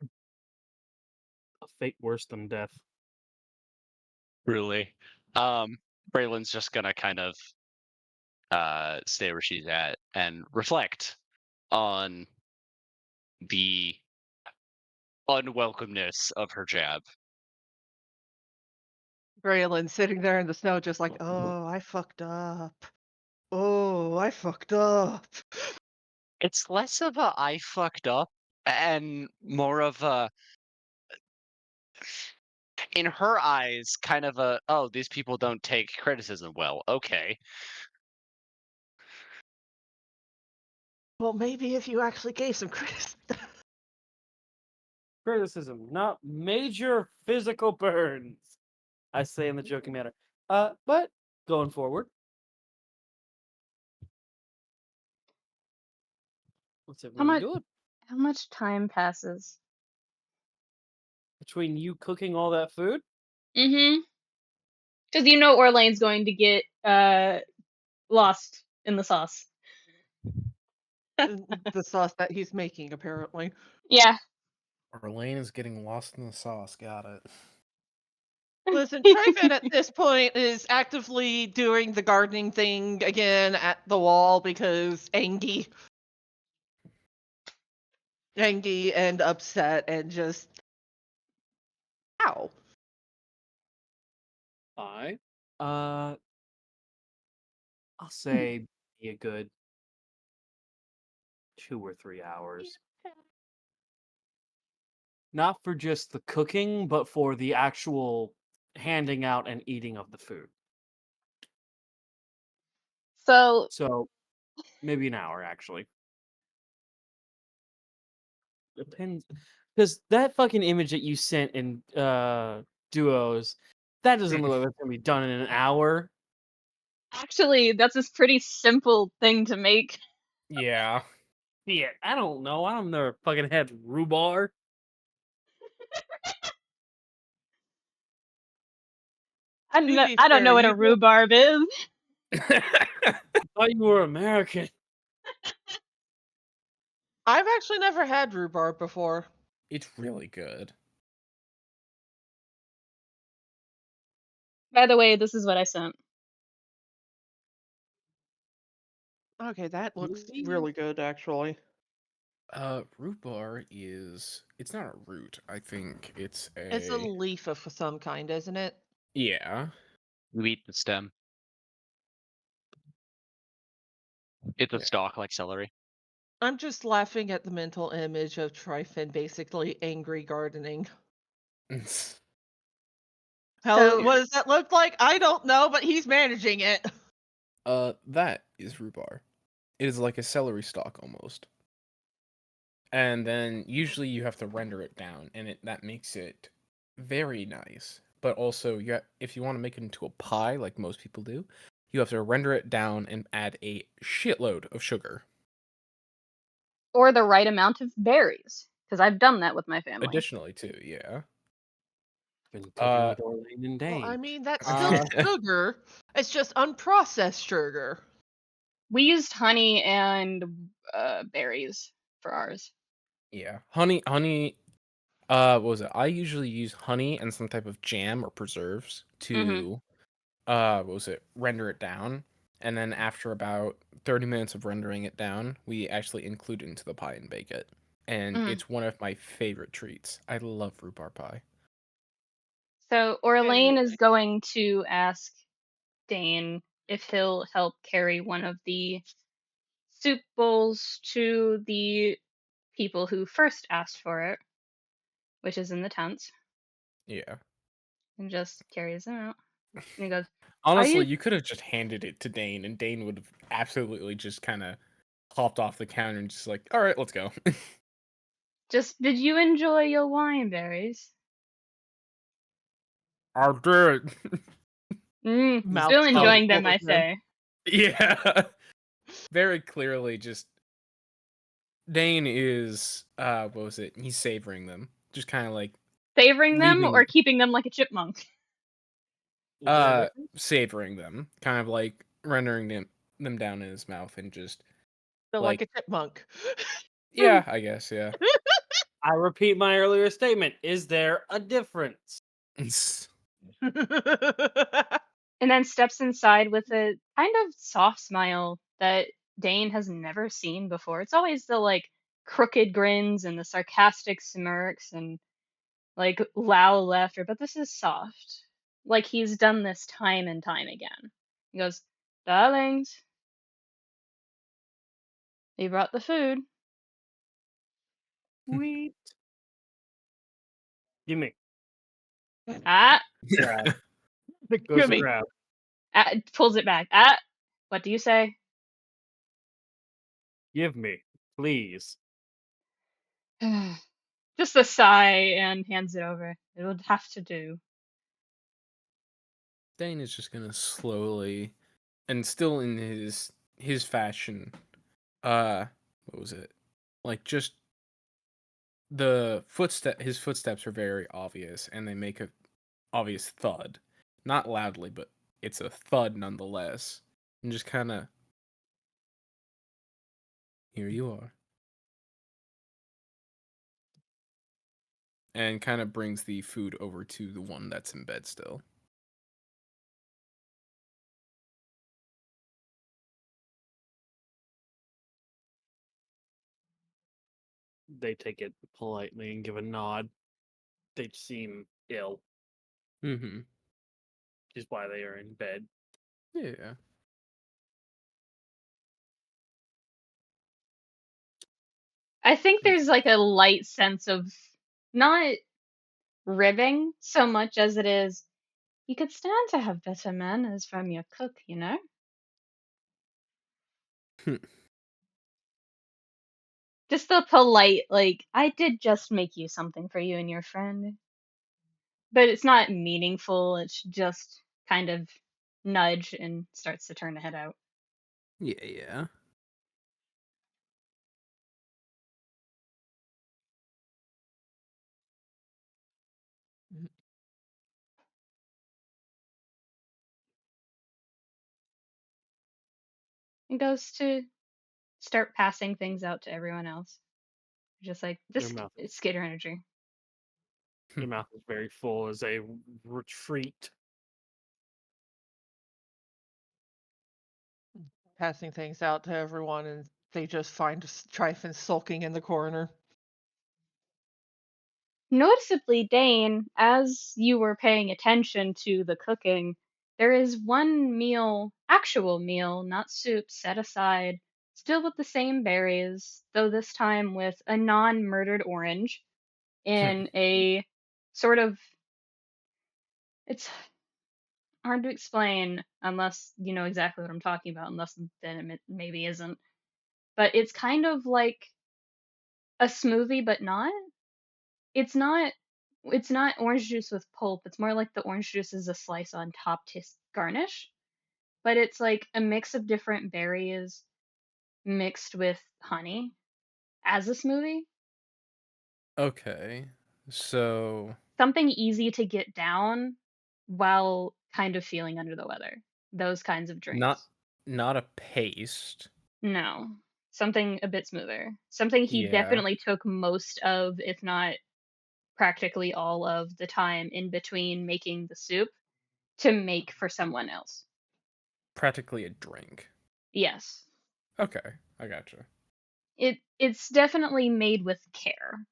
A fate worse than death. Truly. Braylon's just gonna kind of stay where she's at and reflect on the unwelcomeness of her jab. Relyn sitting there in the snow, just like, oh, I fucked up. Oh, I fucked up. It's less of a I fucked up and more of a, in her eyes, kind of a, oh, these people don't take criticism well. Okay. Well, maybe if you actually gave some Criticism, not major physical burns. I say in the joking manner. But going forward, what's everyone doing? How much time passes? Between you cooking all that food? Mm-hmm. Because you know Orlain's going to get lost in the sauce. the sauce that he's making, apparently. Yeah. Orlain is getting lost in the sauce. Got it. Listen, Tryphon at this point is actively doing the gardening thing again at the wall because angry and upset and just ow. I'll say be a good 2 or 3 hours. Not for just the cooking, but for the actual handing out and eating of the food. So So maybe an hour actually. Depends, because that fucking image that you sent in duos, that doesn't look like it's gonna be done in an hour. actually, that's a pretty simple thing to make. Yeah. Yeah, I don't know. I've never fucking had rhubarb. I To be don't know fair, what a you don't- rhubarb is. I thought you were American. I've actually never had rhubarb before. It's really good. By the way, this is what I sent. Okay, that looks Really? really good, actually. Rhubarb is, it's not a root. I think it's It's a leaf of some kind, isn't it? yeah. You eat the stem. It's a Yeah. stalk like celery. I'm just laughing at the mental image of Tryphon basically angry gardening. So- What does that look like? I don't know, but he's managing it. That is rhubarb. It is like a celery stalk almost. And then usually you have to render it down, and that makes it very nice. But also, if you want to make it into a pie, like most people do, you have to render it down and add a shitload of sugar. Or the right amount of berries, because I've done that with my family. Additionally, too, yeah. Been cooking with Orlain and Dein. Well, I mean, that's still sugar. It's just unprocessed sugar. We used honey and berries for ours. Yeah, honey. What was it? I usually use honey and some type of jam or preserves to, what was it? Render it down, and then after about 30 minutes of rendering it down, we actually include it into the pie and bake it. And it's one of my favorite treats. I love rhubarb pie. So Orlain is going to ask Dein if he'll help carry one of the soup bowls to the people who first asked for it, which is in the tents, Yeah. and just carries them out. And he goes, Honestly, you could have just handed it to Dein, and Dein would have absolutely just kind of hopped off the counter and just like, all right, let's go. did you enjoy your wine berries? I did. Mouth Still full enjoying all them, the I time. say. Yeah. Very clearly just Dane is what was it? He's savoring them, just kind of like Favoring them leaving. or keeping them like a chipmunk? Is there a difference? Savoring them, kind of like rendering them down in his mouth and just So like like a chipmunk. yeah, I guess yeah. I repeat my earlier statement. Is there a difference? And then steps inside with a kind of soft smile that Dane has never seen before. It's always the like crooked grins and the sarcastic smirks and like loud laughter, but this is soft. Like he's done this time and time again. He goes, "Darlings, he brought the food." Sweet. Give me. Ah, Grab. Goes to Gimme. grab. pulls it back. Ah, what do you say? Give me, please. Just a sigh and hands it over. It would have to do. Dane is just gonna slowly, and still in his fashion, what was it? Like just his footsteps are very obvious, and they make a obvious thud, not loudly, but it's a thud nonetheless, and just kind of here you are, and kind of brings the food over to the one that's in bed still. They take it politely and give a nod. They seem ill, Mm-hmm. which is why they are in bed. Yeah. I think there's like a light sense of not ribbing so much as it is, you could stand to have better manners from your cook, you know? Just the polite, like, I did just make you something for you and your friend. But it's not meaningful, it's just kind of nudge and starts to turn the head out. Yeah, yeah. And goes to start passing things out to everyone else. Just like, Their this mouth, it's skater energy. their mouth is very full as they retreat. Passing things out to everyone, and they just find Tryphon sulking in the corner. Noticeably, Dane, as you were paying attention to the cooking, there is one meal, actual meal, not soup, set aside, still with the same berries, though this time with a non murdered orange in a sort of. It's hard to explain unless you know exactly what I'm talking about, unless then it maybe isn't. But it's kind of like a smoothie, but not. It's not it's not orange juice with pulp. It's more like the orange juice is a slice on top to garnish, but it's like a mix of different berries mixed with honey as a smoothie. Okay. So Something easy to get down while kind of feeling under the weather. Those kinds of not drinks. not a paste. No. Something a bit smoother. Something he Yeah. definitely took most of, if not practically all of the time in between making the soup to make for someone else. Practically a drink. Yes. Okay, I gotcha. It's definitely made with care,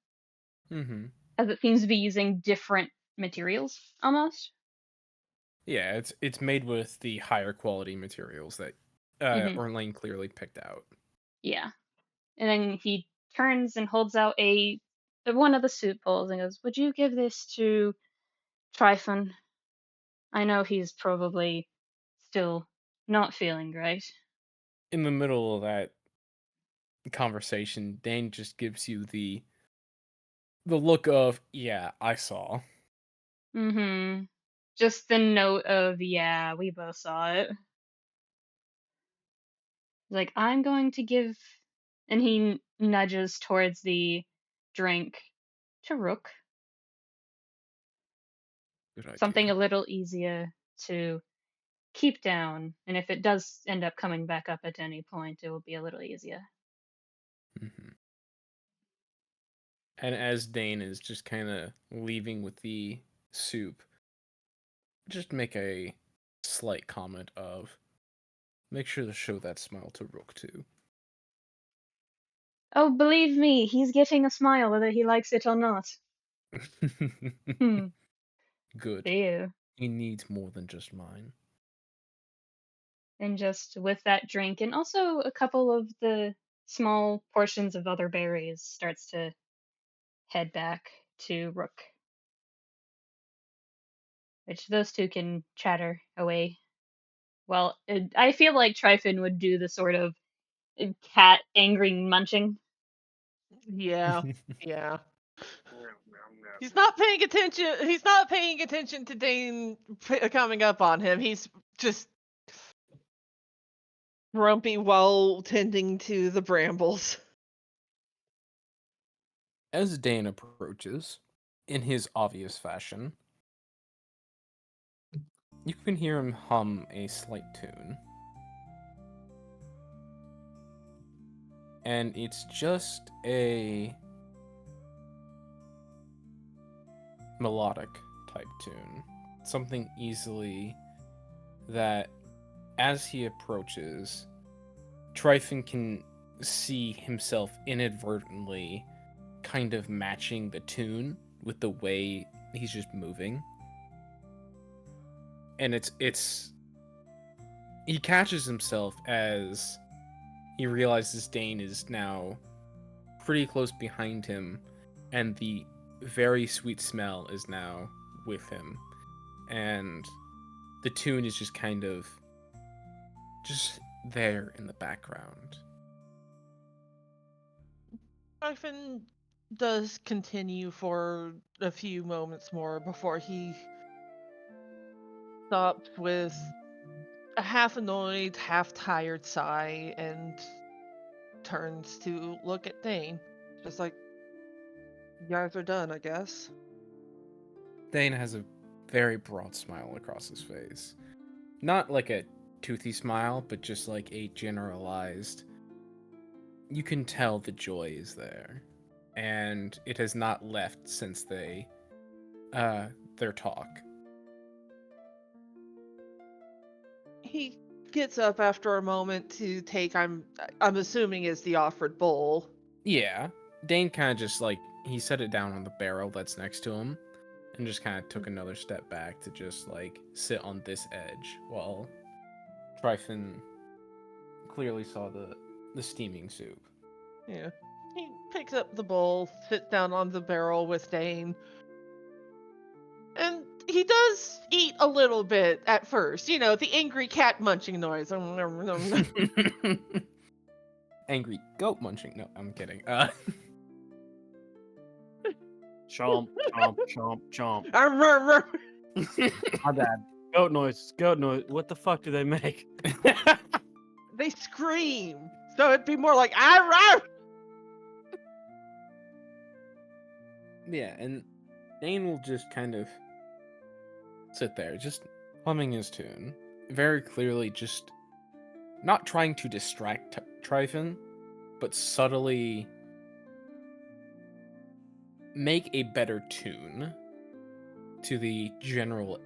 Mm-hmm. as it seems to be using different materials almost. Yeah, it's made with the higher quality materials that Hmm. Orlain clearly picked out. Yeah. And then he turns and holds out a one of the soup bowls and goes, "Would you give this to Tryphon? I know he's probably still not feeling great." In the middle of that conversation, Dane just gives you the look of, yeah, I saw. Mm-hmm. Just the note of, yeah, we both saw it. Like, I'm going to give And he nudges towards the drink to Rook. Good idea. Something a little easier to keep down, and if it does end up coming back up at any point, it will be a little easier. Mm-hmm. And as Dein is just kind of leaving with the soup, just make a slight comment of, make sure to show that smile to Rook too. Oh, believe me, he's getting a smile whether he likes it or not. Good. There. He needs more than just mine. And just with that drink, and also a couple of the small portions of other berries, starts to head back to Rook. Which those two can chatter away. Well, I feel like Tryphon would do the sort of cat angry munching. Yeah, yeah. He's not paying attention. He's not paying attention to Dein coming up on him. He's just grumpy while tending to the brambles. As Dein approaches, in his obvious fashion, you can hear him hum a slight tune. And it's just a melodic type tune. Something easily that, as he approaches, Tryphon can see himself inadvertently kind of matching the tune with the way he's just moving. And it's he catches himself as he realizes Dein is now pretty close behind him, and the very sweet smell is now with him. And the tune is just kind of just there in the background. Tryphon does continue for a few moments more before he stops with a half annoyed, half tired sigh and turns to look at Dein. Just like, you guys are done, I guess. Dein has a very broad smile across his face. Not like a toothy smile, but just like a generalized. You can tell the joy is there. And it has not left since their talk. He gets up after a moment to take I'm assuming is the offered bowl. Yeah. Dein kind of just like, he set it down on the barrel that's next to him and just kind of took another step back to just like sit on this edge while Tryphon clearly saw the steaming soup. Yeah. He picks up the bowl, sits down on the barrel with Dein. And he does eat a little bit at first. You know, the angry cat munching noise. Angry goat munching. No, I'm kidding. Chomp, chomp, chomp, chomp. My bad. Goat noise. Goat noise. What the fuck do they make? They scream. So it'd be more like, ah, Yeah, and Dein will just kind of sit there, just humming his tune. Very clearly just not trying to distract Tryphon, but subtly make a better tune to the general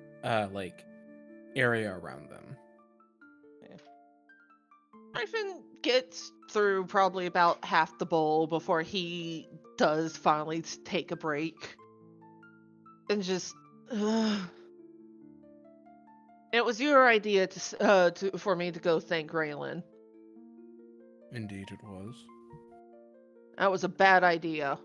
like area around them. Tryphon gets through probably about half the bowl before he does finally take a break. And just, it was your idea for me to go thank Relyn. Indeed it was. That was a bad idea.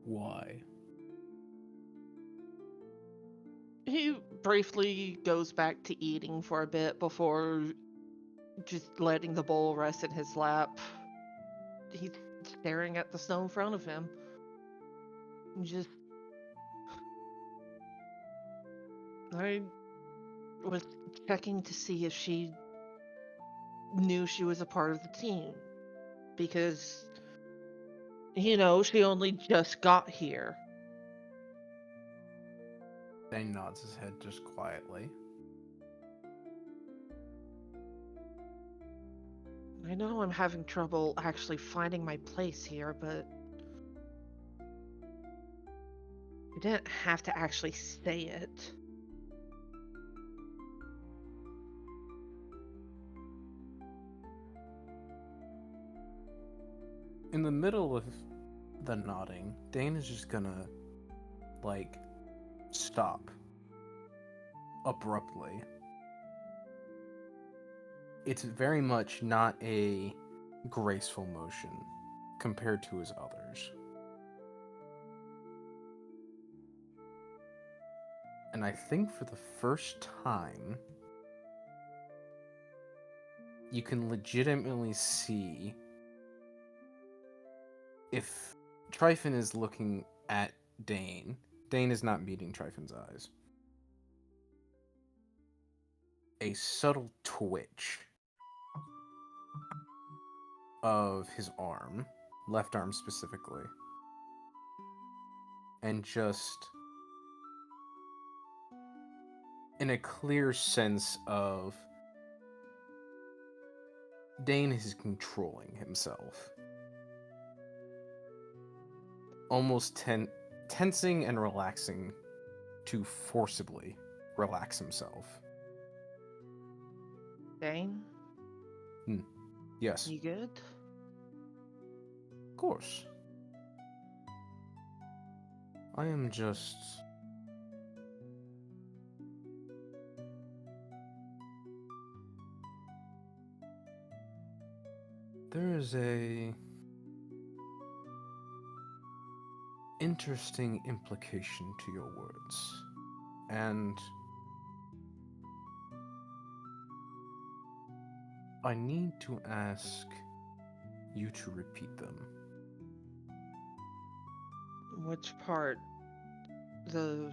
Why? He briefly goes back to eating for a bit before just letting the bowl rest in his lap. He's staring at the snow in front of him. Just I was checking to see if she knew she was a part of the team. Because, she only just got here. Dane nods his head just quietly. I know I'm having trouble actually finding my place here, but you didn't have to actually say it. In the middle of the nodding, Dane is just gonna, stop abruptly. It's very much not a graceful motion compared to his others. And I think for the first time, you can legitimately see if Tryphon is looking at Dane. Dane is not meeting Tryphon's eyes. A subtle twitch of his arm, left arm specifically, and just in a clear sense of Dane is controlling himself. Almost tensing and relaxing to forcibly relax himself. Dane? Yes, You good? of course. I am just... There is a interesting implication to your words, and I need to ask you to repeat them. Which part? The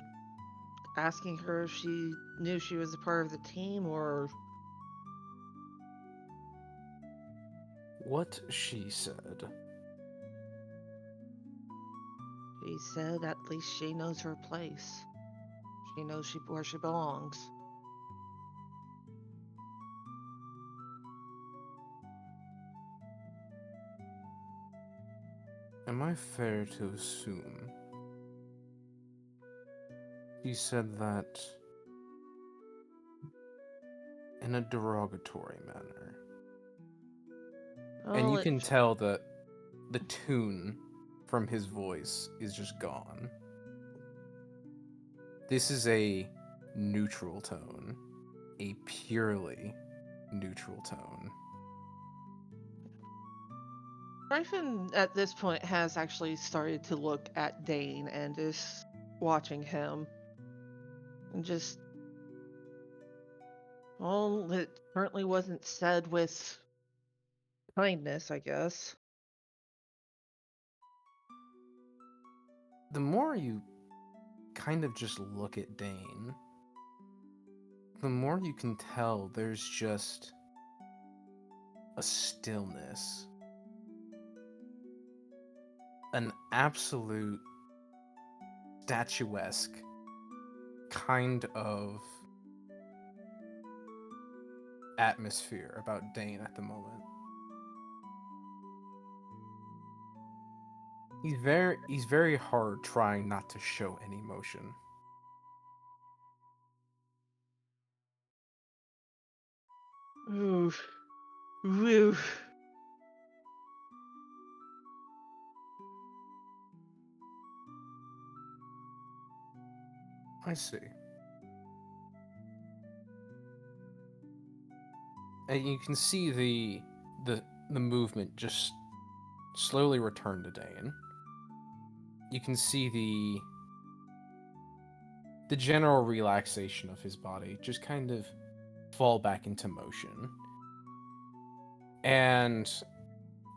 asking her if she knew she was a part of the team, or What she said. she said at least she knows her place. She knows where she belongs. Am I fair to assume he said that in a derogatory manner? And you can tell that the tune from his voice is just gone. This is a neutral tone, a purely neutral tone. Tryphon at this point has actually started to look at Dane and is watching him. And just... Well, it certainly wasn't said with kindness, I guess. The more you kind of just look at Dane, the more you can tell there's just a stillness. An absolute statuesque kind of atmosphere about Dane at the moment. He's very hard trying not to show any emotion. Oof. Oof. I see. And you can see the movement just slowly return to Dane. You can see the general relaxation of his body just kind of fall back into motion. And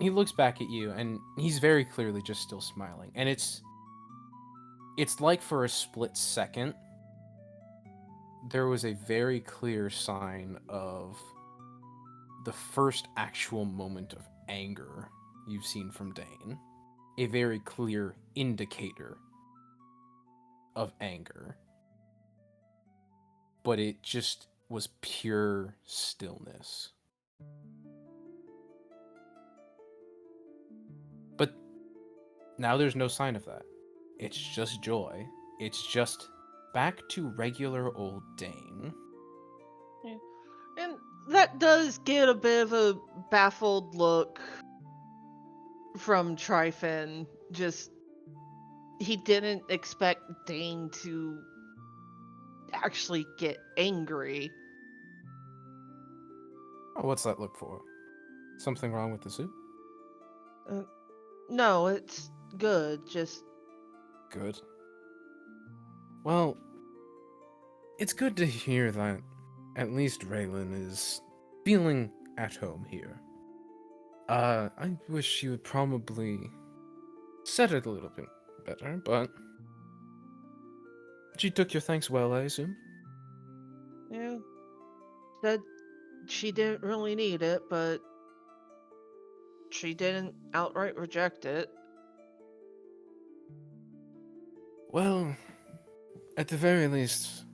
he looks back at you, and he's very clearly just still smiling. And it's like for a split second, there was a very clear sign of the first actual moment of anger you've seen from Dein. A very clear indicator of anger. But it just was pure stillness. But now there's no sign of that. It's just joy. It's just back to regular old Dein. And that does get a bit of a baffled look from Tryphon. Just, he didn't expect Dane to actually get angry. Oh, what's that look for? Something wrong with the soup? No, it's good. Just, Good. Well, it's good to hear that at least Relyn is feeling at home here. I wish she would probably said it a little bit better, but she took your thanks well, I assume? yeah, said she didn't really need it, but she didn't outright reject it. Well, at the very least,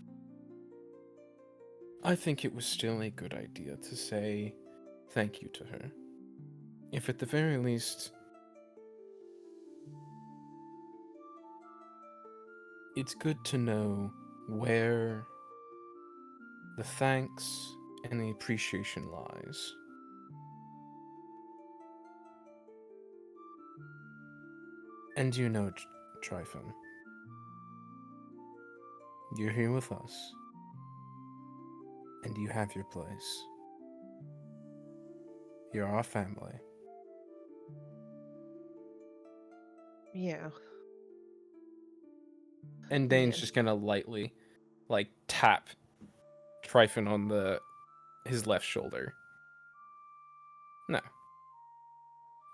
I think it was still a good idea to say thank you to her. If at the very least, it's good to know where the thanks and the appreciation lies. And you know, Tryphon, you're here with us, and you have your place. You're our family. Yeah. And Dane's Yeah. just gonna lightly, like, tap Tryphon on his left shoulder. No.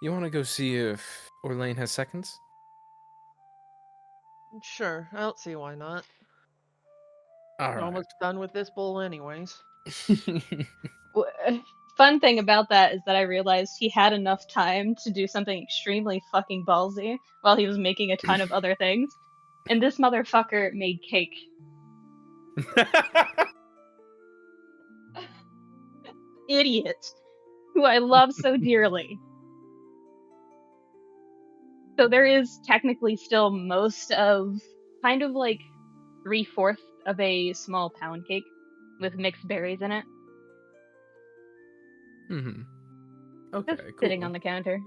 You want to go see if Orlain has seconds? Sure, I don't see why not. All We're right. almost done with this bowl anyways. Fun thing about that is that I realized he had enough time to do something extremely fucking ballsy while he was making a ton of other things. And this motherfucker made cake. Idiot. Who I love so dearly. So there is technically still most of kind of like 3/4 of a small pound cake with mixed berries in it. Mm-hmm. Just Okay, cool. sitting on the counter.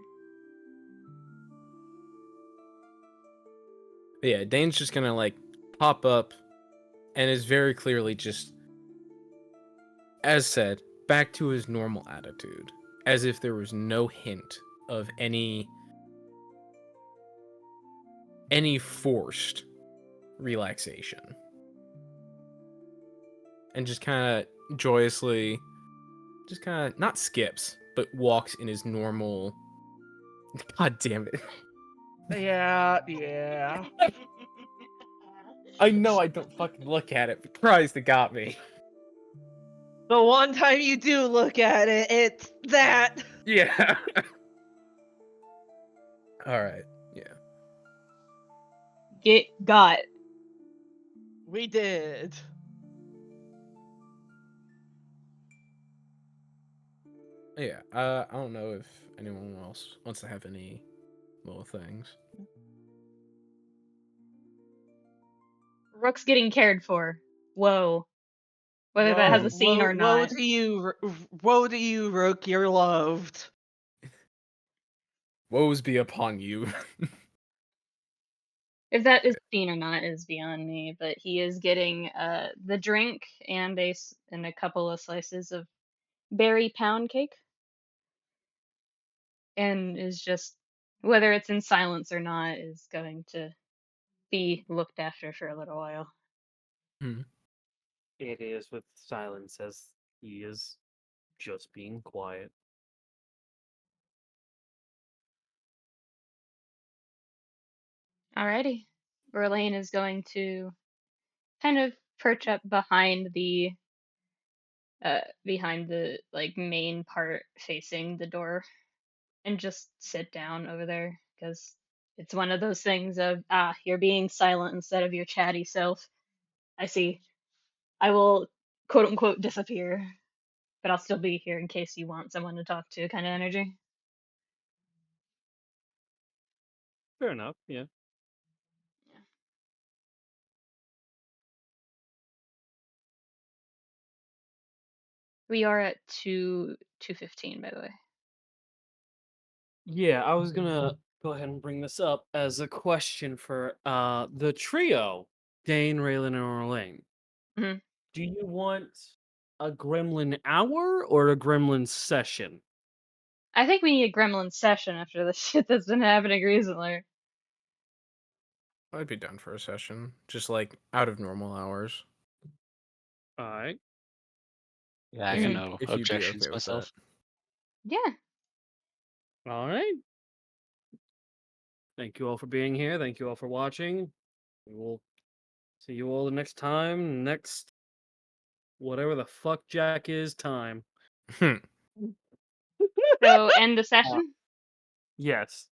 Yeah, Dane's just gonna like pop up and is very clearly just, as said, back to his normal attitude. As if there was no hint of any forced relaxation. And just kinda joyously just kinda not skips, but walks in his normal. God damn it. Yeah. I know I don't fucking look at it, but Christ, it got me. The one time you do look at it, it's that. Yeah. Alright, yeah. Get got. We did. Yeah, I don't know if anyone else wants to have any little things. Rook's getting cared for. Whoa. Whether that has a scene or not. Woe to you, Rook, you're loved. Woes be upon you. If that is seen or not is beyond me, but he is getting the drink and a couple of slices of berry pound cake, and is just, whether it's in silence or not, is going to be looked after for a little while. It is with silence as he is just being quiet. Alrighty, Orlain is going to kind of perch up behind the like main part facing the door and just sit down over there because it's one of those things of you're being silent instead of your chatty self. I see. I will quote unquote disappear, but I'll still be here in case you want someone to talk to kind of energy. Fair enough. Yeah. We are at 2:15 by the way. Yeah, I was gonna go ahead and bring this up as a question for the trio, Dein, Relyn, and Orlain. Mhm. Do you want a gremlin hour or a gremlin session? I think we need a gremlin session after the shit that's been happening recently. I'd be down for a session, just like out of normal hours. Alright. Yeah, I If got you no if you'd be objections okay with myself. Yeah. Alright. Thank you all for being here. Thank you all for watching. We will see you all the next time. Next whatever the fuck Jack is time. that. So end the Uh, session. yes.